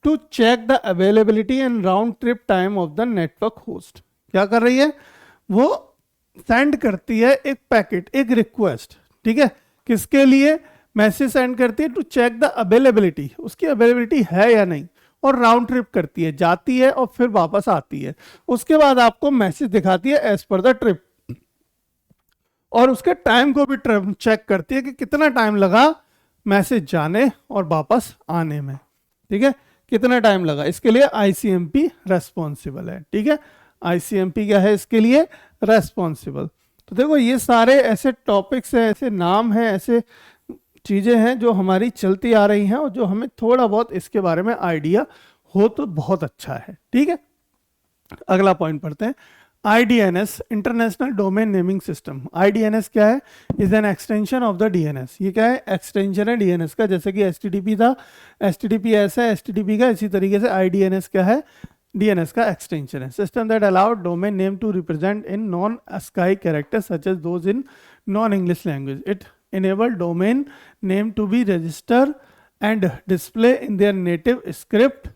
to check the availability and round trip time of the network host. क्या कर रही है? वो सेंड करती है एक पैकेट, एक रिक्वेस्ट, ठीक है, किसके लिए? मैसेज सेंड करती है टू चेक द अवेलेबिलिटी, उसकी अवेलेबिलिटी है या नहीं, और राउंड ट्रिप करती है, जाती है और फिर वापस आती है। उसके बाद आपको मैसेज दिखाती है एज पर द ट्रिप, और उसके टाइम को भी चेक करती है कि कितना टाइम लगा मैसेज जाने और वापस आने में। ठीक है, कितना टाइम लगा, इसके लिए आईसीएमपी रेस्पॉन्सिबल है। ठीक है, आईसीएमपी क्या है इसके लिए, रेस्पॉन्सिबल। तो देखो ये सारे ऐसे टॉपिक्स हैं, ऐसे नाम हैं, ऐसे चीजें हैं जो हमारी चलती आ रही हैं और जो हमें थोड़ा बहुत इसके बारे में आइडिया हो तो बहुत अच्छा है। ठीक है, अगला पॉइंट पढ़ते हैं। IDNS international domain naming system. IDNS क्या है, is an extension of the DNS। ये क्या है, एक्सटेंशन है DNS का, जैसे कि HTTP था, HTTPS है HTTP का, इसी तरीके से IDNS क्या है, DNS का एक्सटेंशन है। System that allowed domain name to represent in non ASCII characters such as those in non English language. It enable domain name to be registered and display in their native script,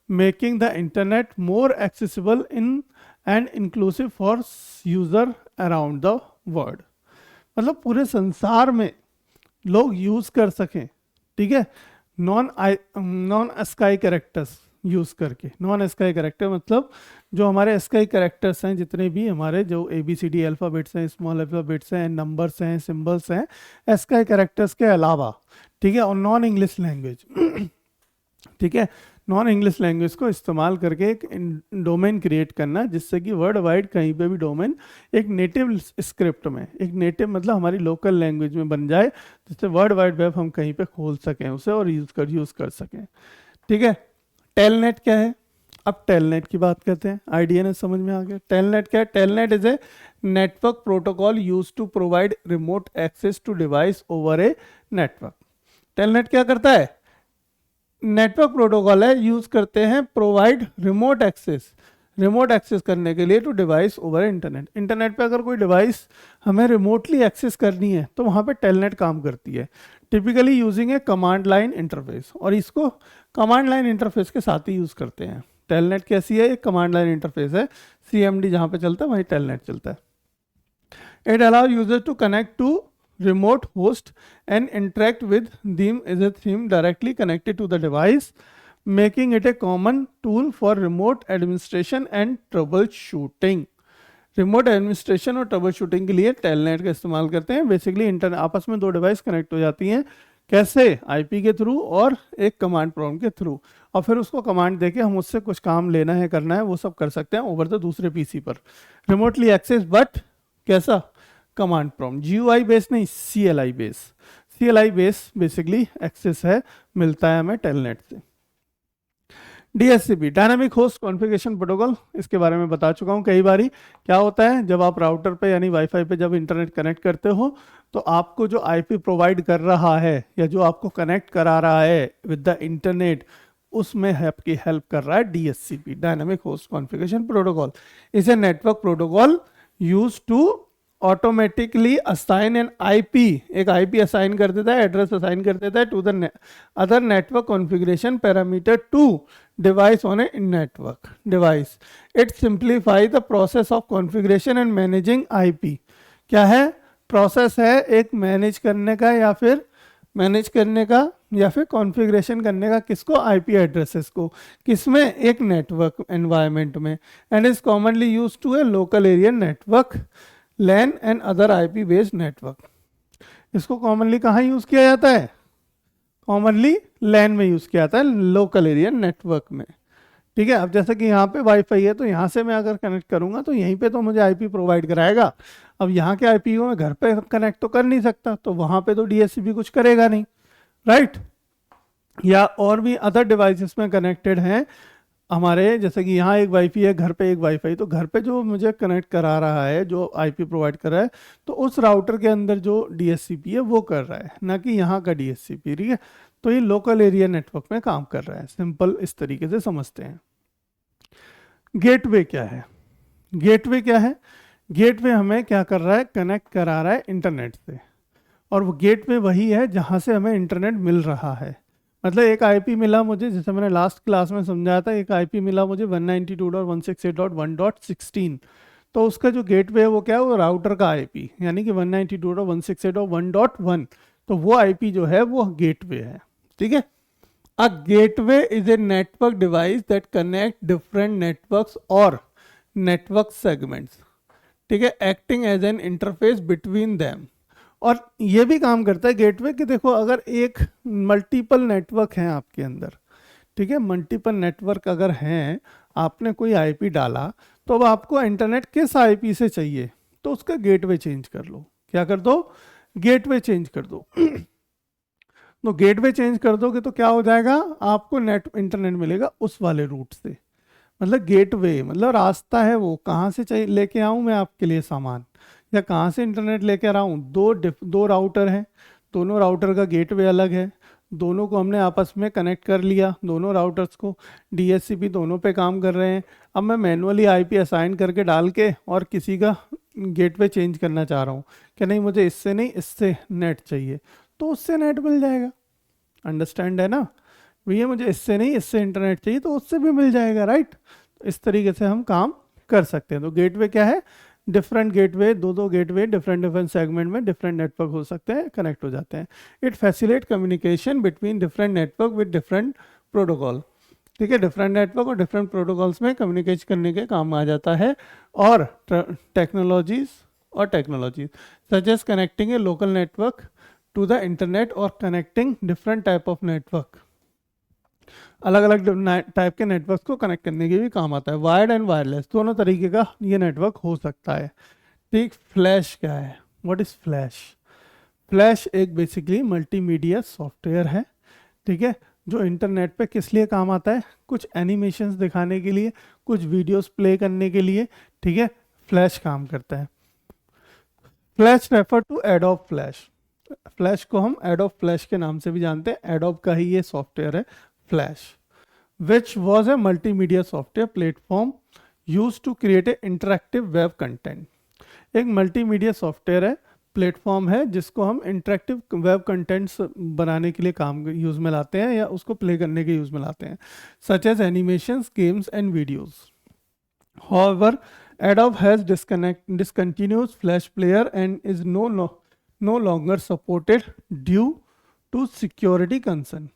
making the internet more accessible in and inclusive for user around the world। मतलब पूरे संसार में लोग यूज कर सकें। ठीक है, नॉन ASCII कैरेक्टर्स यूज करके। नॉन ASCII कैरेक्टर मतलब जो हमारे ASCII कैरेक्टर्स हैं, जितने भी हमारे जो ABCD अल्फ़ाबेट्स हैं, स्मॉल अल्फ़ाबेट्स हैं, नंबर्स हैं, सिंबल्स हैं, ASCII कैरेक्टर्स के अलावा। ठीक है, और नॉन इंग्लिश लैंग्वेज। ठीक है, नॉन इंग्लिश लैंग्वेज को इस्तेमाल करके एक डोमेन क्रिएट करना, जिससे कि वर्ल्ड वाइड कहीं पे भी डोमेन एक नेटिव स्क्रिप्ट में, एक नेटिव मतलब हमारी लोकल लैंग्वेज में बन जाए, जिससे वर्ल्ड वाइड वेब हम कहीं पे खोल सकें उसे और यूज़ कर सकें। ठीक है, टेलनेट क्या है, अब टेलनेट की बात करते हैं। IDNS समझ में आ गया। टेलनेट क्या है, Telnet is a network protocol use to provide remote access to device over a network. Telnet क्या करता है, नेटवर्क प्रोटोकॉल है, यूज करते हैं प्रोवाइड रिमोट एक्सेस करने के लिए to device over internet. Internet पे अगर कोई डिवाइस हमें रिमोटली एक्सेस करनी है तो वहाँ पे टेलनेट काम करती है, टिपिकली यूजिंग ए कमांड लाइन इंटरफेस। और इसको कमांड लाइन इंटरफेस के साथ ही यूज करते हैं। टेलनेट कैसी है, एक कमांड लाइन इंटरफेस है, CMD जहाँ पे चलता है वहीं टेलनेट चलता है। It allow user to connect to remote host and interact with them as a theme directly connected to the device, making it a common tool for remote administration and troubleshooting। Remote administration और ट्रबल शूटिंग के लिए टेलनेट का इस्तेमाल करते हैं। बेसिकली इंटरनेट आपस में दो डिवाइस कनेक्ट हो जाती हैं, कैसे, IP के थ्रू और एक कमांड प्रॉम्प्ट के थ्रू, और फिर उसको कमांड देके हम उससे कुछ काम लेना है, करना है, वो सब कर सकते हैं ओवर द दूसरे PC पर, रिमोटली एक्सेस, बट कैसा, कमांड प्रॉम्प्ट, GUI बेस नहीं, CLI बेस बेसिकली एक्सेस है, मिलता है हमें टेलनेट से। DHCP dynamic host configuration protocol, इसके बारे में बता चुका हूँ कई बारी। क्या होता है, जब आप राउटर पे यानी वाईफाई पे जब इंटरनेट कनेक्ट करते हो तो आपको जो IP प्रोवाइड कर रहा है या जो आपको कनेक्ट करा रहा है विद द इंटरनेट, उसमें आपकी हेल्प कर रहा है DHCP, dynamic host configuration protocol. Is a network protocol use to automatically assign an IP, एक IP असाइन कर देता है, एड्रेस असाइन कर देता है to the other network configuration parameter to device on a network device. It simplify the process of configuration and managing IP। क्या है, प्रोसेस है एक मैनेज करने का या फिर कॉन्फ़िगरेशन करने का, किसको, IP एड्रेसेस को, किसमें, एक नेटवर्क एनवायरनमेंट में, and is commonly use to a local area network, LAN and other IP based network. इसको कॉमनली कहाँ यूज किया जाता है, कॉमनली LAN में यूज किया जाता है, लोकल एरिया नेटवर्क में। ठीक है, अब जैसे कि यहाँ पे वाईफाई है तो यहाँ से मैं अगर कनेक्ट करूँगा तो यहीं पे तो मुझे IP प्रोवाइड कराएगा। अब यहाँ के IP को मैं घर पे कनेक्ट तो कर नहीं सकता, तो वहाँ पे तो DHCP कुछ करेगा नहीं, राइट। या और भी अदर डिवाइसेस में कनेक्टेड हैं हमारे, जैसे कि यहाँ एक वाईफाई है, घर पे एक वाईफाई, तो घर पे जो मुझे कनेक्ट करा रहा है, जो IP प्रोवाइड कर रहा है, तो उस राउटर के अंदर जो DHCP है वो कर रहा है, ना कि यहाँ का DHCP। ठीक है, तो ये लोकल एरिया नेटवर्क में काम कर रहा है, सिंपल इस तरीके से समझते हैं। गेटवे क्या है, गेटवे हमें क्या कर रहा है, कनेक्ट करा रहा है इंटरनेट से, और वो गेटवे वही है जहाँ से हमें इंटरनेट मिल रहा है। मतलब एक IP मिला मुझे, जैसे मैंने लास्ट क्लास में समझाया था, एक IP मिला मुझे 192.168.1.16, तो उसका जो गेटवे है वो क्या है, वो राउटर का IP, यानी कि 192.168.1.1, तो वो IP जो है वो गेटवे है। ठीक है, a gateway is a network device that connect different networks और नेटवर्क सेगमेंट्स। ठीक है, acting as an interface between them, और ये भी काम करता है गेटवे कि देखो अगर एक मल्टीपल नेटवर्क हैं आपके अंदर, ठीक है, मल्टीपल नेटवर्क अगर हैं, आपने कोई आईपी डाला, तो अब आपको इंटरनेट किस आईपी से चाहिए, तो उसका गेटवे चेंज कर लो। क्या कर दो? गेटवे चेंज कर दो। तो गेटवे चेंज कर दोगे तो क्या हो जाएगा, आपको नेट इंटरनेट मिलेगा उस वाले रूट से। मतलब गेटवे मतलब रास्ता है, वो कहाँ से चाहिए लेके आऊँ मैं आपके लिए सामान, या कहाँ से इंटरनेट लेके आ रहा हूँ। दो राउटर हैं, दोनों राउटर का गेटवे अलग है, दोनों को हमने आपस में कनेक्ट कर लिया, दोनों राउटर्स को, डीएचसीपी दोनों पे काम कर रहे हैं। अब मैं मैनुअली आईपी असाइन करके डाल के और किसी का गेटवे चेंज करना चाह रहा हूँ कि नहीं मुझे इससे नहीं इससे नेट चाहिए, तो उससे नेट मिल जाएगा। अंडरस्टैंड है ना भैया, मुझे इससे नहीं इससे इंटरनेट चाहिए तो उससे भी मिल जाएगा, राइट। इस तरीके से हम काम कर सकते हैं। तो गेटवे क्या है, डिफरेंट गेटवे, दो गेटवे डिफरेंट डिफरेंट सेगमेंट में डिफरेंट नेटवर्क हो सकते हैं, कनेक्ट हो जाते हैं। It facilitate communication between different network with different protocol. ठीक है, डिफरेंट नेटवर्क और डिफरेंट प्रोटोकॉल्स में कम्युनिकेट करने के काम आ जाता है। और technologies such as connecting a local network to the internet और connecting different type of network, अलग अलग टाइप के नेटवर्क को कनेक्ट करने के भी काम आता है। वायर्ड एंड वायरलेस दोनों तरीके का ये नेटवर्क हो सकता है। ठीक, फ्लैश क्या है, व्हाट इज फ्लैश? फ्लैश एक बेसिकली मल्टीमीडिया सॉफ्टवेयर है, ठीक है, जो इंटरनेट पे किस लिए काम आता है, कुछ एनिमेशंस दिखाने के लिए, कुछ वीडियोस प्ले करने के लिए, ठीक है, फ्लैश काम करता है। Flash refer to Adobe flash, flash को हम एडोब फ्लैश के नाम से भी जानते हैं, एडोब का ही ये सॉफ्टवेयर है flash, which was a multimedia software platform use to create a interactive web content. एक मल्टीमीडिया सॉफ्टवेयर है, प्लेटफॉर्म है, जिसको हम इंटरेक्टिव वेब कंटेंट्स बनाने के लिए काम यूज में लाते हैं या उसको प्ले करने के यूज में लाते हैं, such as animations, games and videos. However, Adobe has discontinued Flash Player and is no longer supported due to security concern.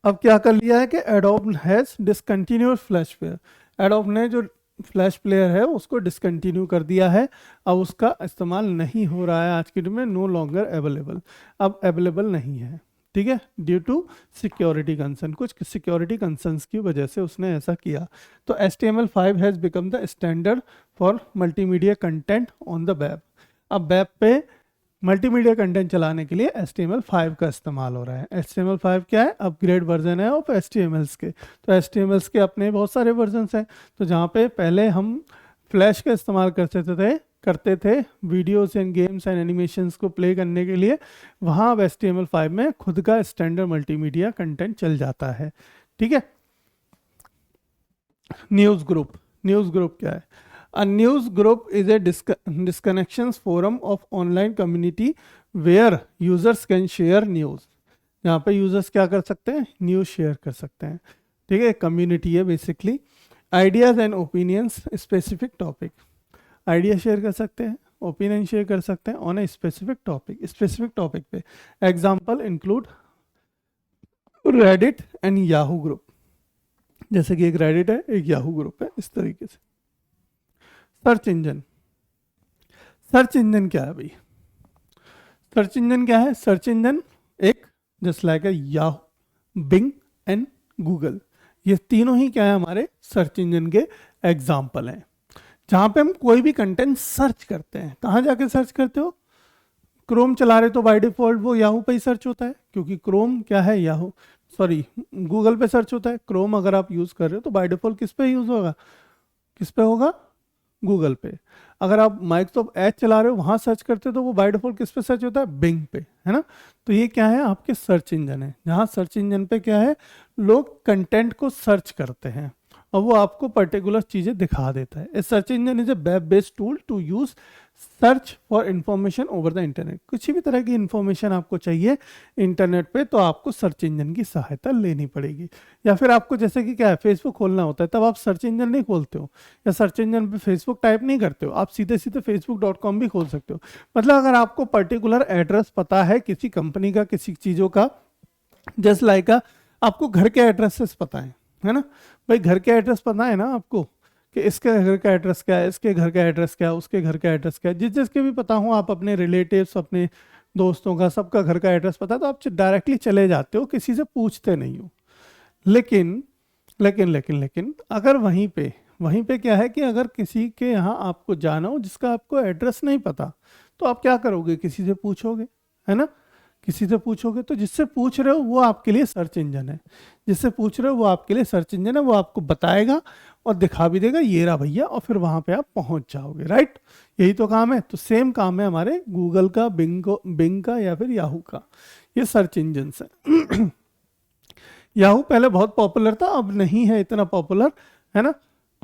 अब क्या कर लिया है कि Adobe has discontinued Flash Player, Adobe ने जो फ्लैश प्लेयर है उसको डिसकंटिन्यू कर दिया है, अब उसका इस्तेमाल नहीं हो रहा है आज की डेट में, नो लॉन्गर अवेलेबल, अब अवेलेबल नहीं है, ठीक है, ड्यू टू सिक्योरिटी कंसर्न, कुछ सिक्योरिटी कंसर्न्स की वजह से उसने ऐसा किया। तो HTML5 has become the standard for multimedia content on the web. अब वेब पे मल्टीमीडिया कंटेंट चलाने के लिए HTML5 का इस्तेमाल हो रहा है। HTML5 क्या है, अपग्रेड वर्जन है ऑफ HTMLs के। तो HTMLs के अपने बहुत सारे वर्जन्स हैं, तो जहाँ पे पहले हम फ्लैश का इस्तेमाल करते थे videos and games and animations को प्ले करने के लिए, वहाँ अब HTML5 में खुद का स्टैंडर्ड मल्टीमीडिया कंटेंट चल जाता है, ठीक है। न्यूज़ ग्रुप क्या है? A news group is a disconnections forum of online community where users can share news. यहाँ पे यूजर्स क्या कर सकते हैं, न्यूज़ शेयर कर सकते हैं, ठीक है, कम्युनिटी है basically. Ideas and opinions specific topic, idea share कर सकते हैं, ओपिनियन शेयर कर सकते हैं ऑन ए स्पेसिफिक टॉपिक पे। Example include Reddit and Yahoo group, जैसे कि एक रेडिट है एक याहू ग्रुप है, इस तरीके से। सर्च इंजन क्या है भाई? सर्च इंजन क्या है? सर्च इंजन एक just like Yahoo, Bing and Google, ये तीनों ही क्या है, हमारे सर्च इंजन के एग्जाम्पल हैं, जहाँ पे हम कोई भी कंटेंट सर्च करते हैं। कहाँ जाके सर्च करते हो? क्रोम चला रहे तो बाय डिफॉल्ट वो याहू पे ही सर्च होता है, क्योंकि क्रोम क्या है, गूगल पे सर्च होता है। क्रोम अगर आप यूज कर रहे हो तो बाय डिफॉल्ट किस पे यूज होगा, किस पे होगा, गूगल पे। अगर आप माइक्रोसॉफ्ट एज चला रहे हो वहां सर्च करते हो तो वो बाय डिफॉल्ट किस पे सर्च होता है, बिंग पे, है ना। तो ये क्या है, आपके सर्च इंजन है, जहां सर्च इंजन पे क्या है, लोग कंटेंट को सर्च करते हैं और वो आपको पर्टिकुलर चीजें दिखा देता है। A search engine is a web based tool to use search for information over the internet. कुछ भी तरह की इंफॉर्मेशन आपको चाहिए इंटरनेट पे तो आपको सर्च इंजन की सहायता लेनी पड़ेगी। या फिर आपको जैसे कि क्या है, फेसबुक खोलना होता है, तब आप सर्च इंजन नहीं खोलते हो या सर्च इंजन पे फेसबुक टाइप नहीं करते हो, आप सीधे सीधे facebook.com भी खोल सकते हो। मतलब अगर आपको पर्टिकुलर एड्रेस पता है किसी कंपनी का, किसी चीज़ों का, जस्ट लाइक आपको घर के एड्रेसेस पता है ना भाई, घर के एड्रेस पता है ना आपको कि इसके घर का एड्रेस क्या है, इसके घर का एड्रेस क्या है, उसके घर का एड्रेस क्या है, जिस जिसके भी पता हो, आप अपने रिलेटिव्स, अपने दोस्तों का, सबका घर का एड्रेस पता है, तो आप डायरेक्टली चले जाते हो, किसी से पूछते नहीं हो। लेकिन लेकिन अगर वहीं पे क्या है कि अगर किसी के यहाँ आपको जाना हो जिसका आपको एड्रेस नहीं पता, तो आप क्या करोगे, किसी से पूछोगे, है ना। किसी से पूछोगे, तो जिससे पूछ रहे हो वो आपके लिए सर्च इंजन है, जिससे पूछ रहे हो वो आपके लिए सर्च इंजन है, वो आपको बताएगा और दिखा भी देगा, ये रहा भैया, और फिर वहां पे आप पहुंच जाओगे, राइट। यही तो काम है। तो सेम काम है हमारे गूगल का, बिंग का या फिर याहू का, ये सर्च इंजन है। याहू पहले बहुत पॉपुलर था, अब नहीं है इतना पॉपुलर, है ना।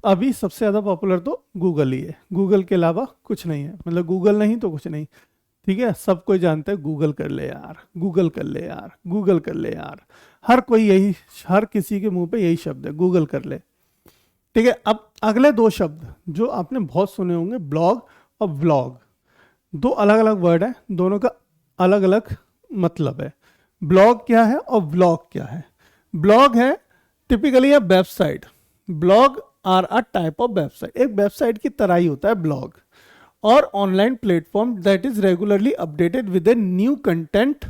अभी सबसे ज्यादा पॉपुलर तो गूगल ही है, गूगल के अलावा कुछ नहीं है, मतलब गूगल नहीं तो कुछ नहीं। ठीक है, सब कोई जानता है, गूगल कर ले यार, गूगल कर ले यार, गूगल कर ले यार। हर कोई यही, हर किसी के मुंह पे यही शब्द है, गूगल कर ले। ठीक है, अब अगले दो शब्द जो आपने बहुत सुने होंगे, ब्लॉग और व्लॉग। दो अलग अलग वर्ड है, दोनों का अलग अलग मतलब है। ब्लॉग क्या है और व्लॉग क्या है। ब्लॉग है typically a website, blog are a type of website, एक वेबसाइट की तरह ही होता है ब्लॉग, और online platform that is regularly updated with a new content.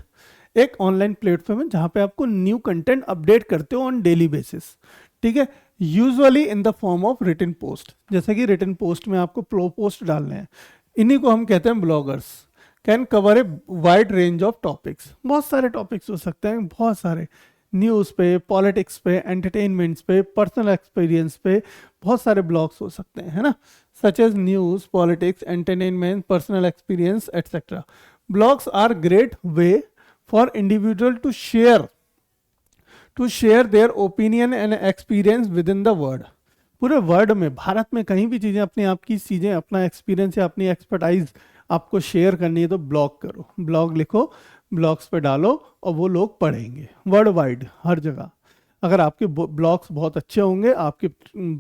एक ऑनलाइन प्लेटफॉर्म है जहां पे आपको न्यू कंटेंट अपडेट करते हो ऑन डेली बेसिस। ठीक है, usually in the form of written post, जैसे कि रिटन पोस्ट में आपको प्रो पोस्ट डालने हैं, इन्हीं को हम कहते हैं bloggers. Can cover a wide range of topics, बहुत सारे टॉपिक्स हो सकते हैं, बहुत सारे, न्यूज़ पे, पॉलिटिक्स पे, एंटरटेनमेंट्स पे, पर्सनल एक्सपीरियंस पे, बहुत सारे ब्लॉग्स हो सकते हैं, है ना। Such as news, politics, entertainment, personal experience etcetera. Blogs are great way for individual to share their opinion and experience with in the world. पूरे वर्ल्ड में, भारत में कहीं भी चीज़ें, अपने आप की चीज़ें, अपना एक्सपीरियंस या अपनी एक्सपर्टाइज आपको शेयर करनी है तो ब्लॉग करो, ब्लॉग लिखो, ब्लॉग्स पे डालो, और वो लोग पढ़ेंगे वर्ल्ड वाइड, हर जगह। अगर आपके ब्लॉग्स बहुत अच्छे होंगे, आपके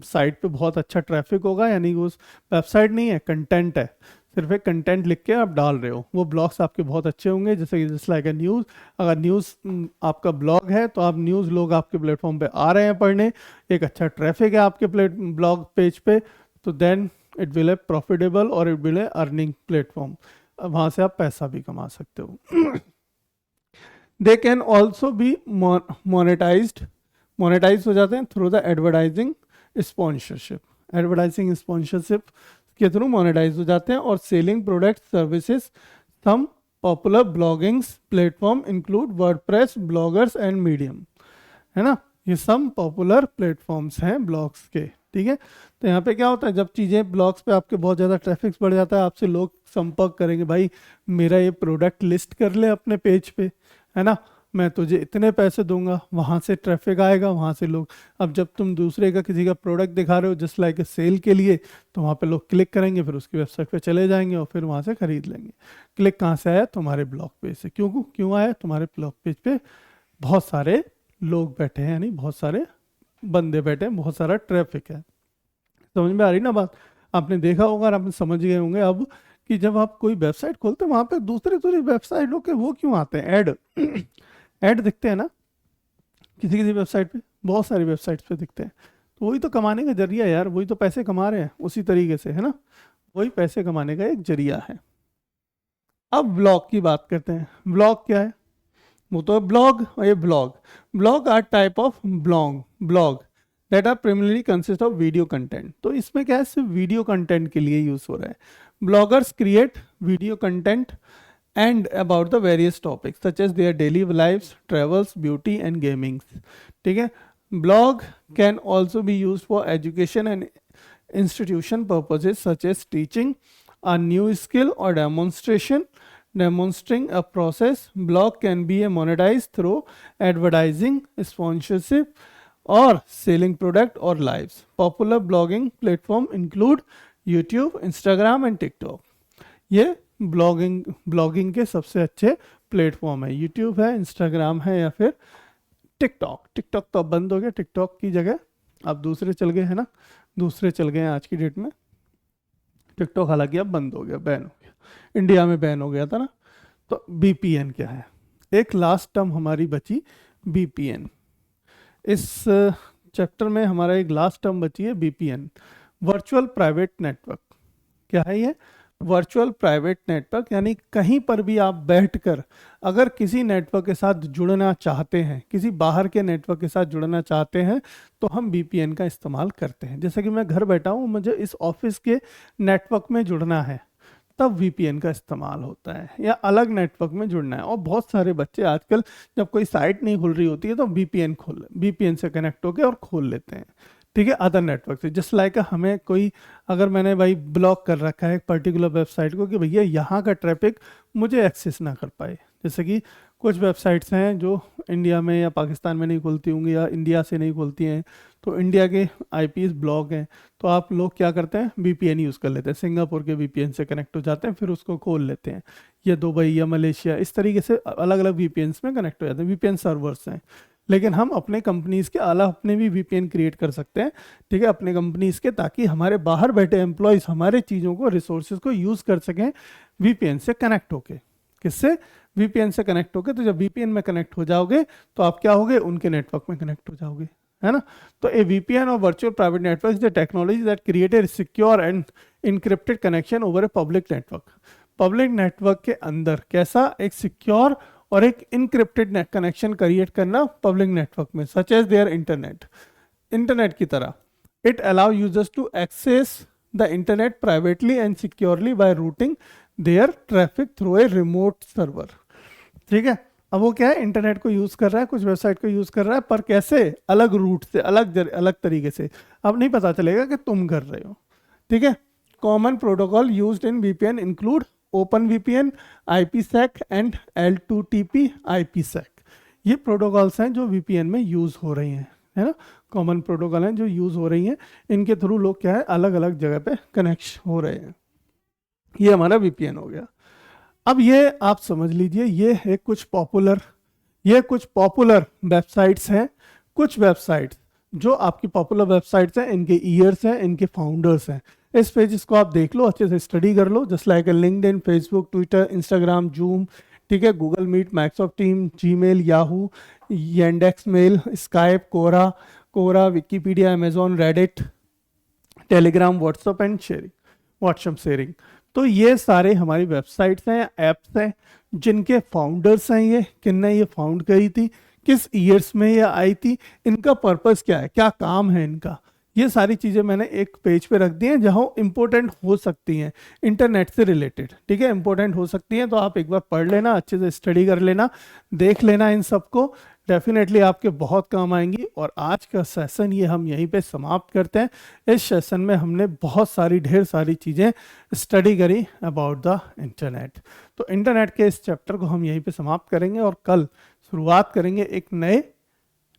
साइट पे बहुत अच्छा ट्रैफिक होगा, यानी कि उस वेबसाइट नहीं है, कंटेंट है, सिर्फ एक कंटेंट लिख के आप डाल रहे हो, वो ब्लॉग्स आपके बहुत अच्छे होंगे। जैसे कि जस्ट लाइक ए न्यूज़, अगर न्यूज़ आपका ब्लॉग है तो आप न्यूज़, लोग आपके प्लेटफॉर्म पे आ रहे हैं पढ़ने, एक अच्छा ट्रैफिक है आपके ब्लॉग पेज पे, तो then it will a profitable और it will a earning platform, वहाँ से आप पैसा भी कमा सकते हो। They can also be monetize हो जाते हैं through the advertising sponsorship, advertising sponsorship के थ्रू मोनेटाइज हो जाते हैं। और selling product services. Some popular bloggings platform include WordPress, bloggers and Medium, है ना। ये सम पॉपुलर प्लेटफॉर्म्स हैं ब्लॉग्स के। ठीक है, तो यहाँ पे क्या होता है, जब चीज़ें ब्लॉग्स पे आपके बहुत ज़्यादा ट्रैफिक बढ़ जाता है, आपसे लोग संपर्क करेंगे, भाई मेरा ये प्रोडक्ट लिस्ट कर ले अपने पेज पे, है ना, मैं तुझे इतने पैसे दूंगा, वहाँ से ट्रैफिक आएगा, वहाँ से लोग। अब जब तुम दूसरे का, किसी का प्रोडक्ट दिखा रहे हो जस्ट लाइक ए सेल के लिए, तो वहाँ पे लोग क्लिक करेंगे, फिर उसकी वेबसाइट पे चले जाएंगे और फिर वहाँ से खरीद लेंगे। क्लिक कहाँ से आया, तुम्हारे ब्लॉग पेज से। क्यों आया, तुम्हारे ब्लॉग पेज पे बहुत सारे लोग बैठे हैं, यानी बहुत सारे बंदे बैठे हैं, बहुत सारा ट्रैफिक है। समझ में आ रही ना बात। आपने देखा होगा और आपने समझ गए होंगे अब, कि जब आप कोई वेबसाइट खोलते हैं, वहां पे दूसरी वेबसाइटों के वो क्यों आते हैं, ऐड ऐड दिखते हैं ना, किसी किसी वेबसाइट पे, बहुत सारी वेबसाइट्स पे दिखते हैं। तो वही तो कमाने का जरिया है यार, वही तो पैसे कमा रहे हैं उसी तरीके से, है ना, वही पैसे कमाने का एक जरिया है। अब ब्लॉग की बात करते हैं। ब्लॉग क्या है, वो तो ब्लॉग, और ये blog are type of blog that are primarily consist of video content. तो इसमें क्या है, सिर्फ वीडियो कंटेंट के लिए यूज हो रहा है। Bloggers create video content and about the various topics such as their daily lives, travels, beauty and gamings. ठीक है, blog can also be use for education and institution purposes such as teaching a new skill or demonstrating a process. Blog can be monetized through advertising, sponsorship, or selling product or lives. Popular blogging platform include YouTube, Instagram and TikTok. ये ब्लॉगिंग के सबसे अच्छे प्लेटफॉर्म है, यूट्यूब है, इंस्टाग्राम है, या फिर टिकटॉक तो अब बंद हो गया, टिकटॉक की जगह अब दूसरे चल गए, है ना, दूसरे चल गए हैं आज की डेट में। टिकटॉक हालांकि अब बंद हो गया, बैन हो गया, इंडिया में बैन हो गया था ना। तो बीपीएन क्या है, एक लास्ट टर्म हमारी बची बीपीएन। इस चैप्टर में हमारा एक लास्ट टर्म बची है बीपीएन, वर्चुअल प्राइवेट नेटवर्क। क्या है ये, वर्चुअल प्राइवेट नेटवर्क, यानी कहीं पर भी आप बैठकर अगर किसी नेटवर्क के साथ जुड़ना चाहते हैं, किसी बाहर के नेटवर्क के साथ जुड़ना चाहते हैं, तो हम VPN का इस्तेमाल करते हैं। जैसे कि मैं घर बैठा हूँ, मुझे इस ऑफिस के नेटवर्क में जुड़ना है, तब VPN का इस्तेमाल होता है, या अलग नेटवर्क में जुड़ना है। और बहुत सारे बच्चे आजकल जब कोई साइट नहीं खुल रही होती है तो VPN से कनेक्ट होकर और खोल लेते हैं, ठीक है, अदर नेटवर्क से। जस्ट लाइक हमें कोई, अगर मैंने भाई ब्लॉक कर रखा है एक पर्टिकुलर वेबसाइट को कि भैया यहाँ का ट्रैफिक मुझे एक्सेस ना कर पाए, जैसे कि कुछ वेबसाइट्स हैं जो इंडिया में या पाकिस्तान में नहीं खुलती होंगी या इंडिया से नहीं खुलती हैं, तो इंडिया के IPs ब्लॉक हैं, तो आप लोग क्या करते हैं, VPN यूज़ कर लेते हैं, सिंगापुर के VPN से कनेक्ट हो जाते हैं, फिर उसको खोल लेते हैं, या दुबई या मलेशिया, इस तरीके से अलग अलग VPNs में कनेक्ट हो जाते हैं। VPN सर्वर्स हैं, लेकिन हम अपने कंपनीज़ के अलग अपने भी VPN क्रिएट कर सकते हैं, ठीक है, अपने कंपनीज़ के, ताकि हमारे बाहर बैठे एम्प्लॉयज़ हमारे चीज़ों को, रिसोर्सेज को यूज़ कर सकें VPN से कनेक्ट होके। किससे? VPN से कनेक्ट होके। तो जब VPN में कनेक्ट हो जाओगे तो आप क्या होगे, उनके नेटवर्क में कनेक्ट हो जाओगे, है ना। तो ए VPN और virtual private network is the technology that create a secure and encrypted connection over a public network. Public network के अंदर कैसा एक सिक्योर और एक इनक्रिप्टेड कनेक्शन क्रिएट करना पब्लिक नेटवर्क में, सच एज देयर इंटरनेट की तरह। It allow users to access the internet privately and securely by routing their traffic through a remote server, ठीक है। अब वो क्या है, इंटरनेट को यूज कर रहा है, कुछ वेबसाइट को यूज कर रहा है, पर कैसे, अलग रूट से, अलग तरीके से, अब नहीं पता चलेगा कि तुम कर रहे हो, ठीक है। Common protocol used in VPN include OpenVPN, IPsec and L2TP IPsec। ये प्रोटोकॉल्स हैं जो VPN में यूज हो रही हैं, है ना, कॉमन प्रोटोकॉल हैं जो यूज हो रही हैं, इनके थ्रू लोग क्या है, अलग अलग जगह पे कनेक्ट हो रहे हैं। ये हमारा VPN हो गया। अब ये आप समझ लीजिए, ये है कुछ पॉपुलर वेबसाइट्स हैं, कुछ वेबसाइट्स जो आपकी पॉपुलर वेबसाइट्स हैं, इनके ईयर्स हैं, इनके फाउंडर्स हैं। इस पेजेस को आप देख लो, अच्छे से स्टडी कर लो, just like LinkedIn, Facebook, Twitter, Instagram, Zoom, ठीक है, Google Meet, Microsoft team, Gmail, Yahoo, Yandex mail, Skype, Quora, Wikipedia, Amazon, Reddit, Telegram, WhatsApp sharing. तो ये सारे हमारी वेबसाइट्स हैं, ऐप्स हैं, जिनके फाउंडर्स हैं, ये किन्ने ये फाउंड करी थी, किस ईयर्स में ये आई थी, इनका पर्पस क्या है, क्या काम है इनका, ये सारी चीज़ें मैंने एक पेज पे रख दी हैं जहाँ इंपॉर्टेंट हो सकती हैं, इंटरनेट से रिलेटेड, ठीक है, इंपॉर्टेंट हो सकती हैं। तो आप एक बार पढ़ लेना, अच्छे से स्टडी कर लेना, देख लेना, इन सबको डेफिनेटली आपके बहुत काम आएंगी। और आज का सेशन ये हम यहीं पे समाप्त करते हैं। इस सेशन में हमने बहुत सारी, ढेर सारी चीज़ें स्टडी करी अबाउट द इंटरनेट। तो इंटरनेट के इस चैप्टर को हम यहीं पे समाप्त करेंगे और कल शुरुआत करेंगे एक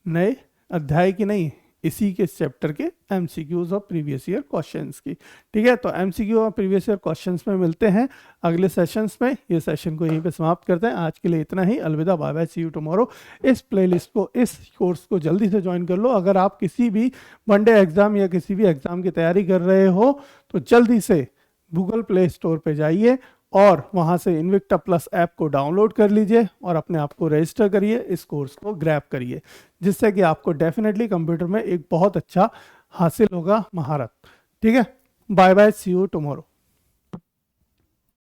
नए अध्याय की, नहीं, इसी के चैप्टर के MCQs और प्रीवियस ईयर क्वेश्चंस की, ठीक है। तो MCQ और प्रीवियस ईयर क्वेश्चंस में मिलते हैं अगले सेशंस में। ये सेशन को यहीं पे समाप्त करते हैं। आज के लिए इतना ही, अलविदा, bye bye, see you tomorrow. इस प्लेलिस्ट को, इस कोर्स को जल्दी से ज्वाइन कर लो। अगर आप किसी भी वनडे एग्जाम या किसी भी एग्जाम की तैयारी कर रहे हो तो जल्दी से गूगल प्ले स्टोर पे जाइए और वहाँ से इन्विक्टा प्लस ऐप को डाउनलोड कर लीजिए और अपने आप को रजिस्टर करिए, इस कोर्स को ग्रैब करिए, जिससे कि आपको डेफिनेटली कंप्यूटर में एक बहुत अच्छा हासिल होगा महारत, ठीक है। Bye bye, see you tomorrow.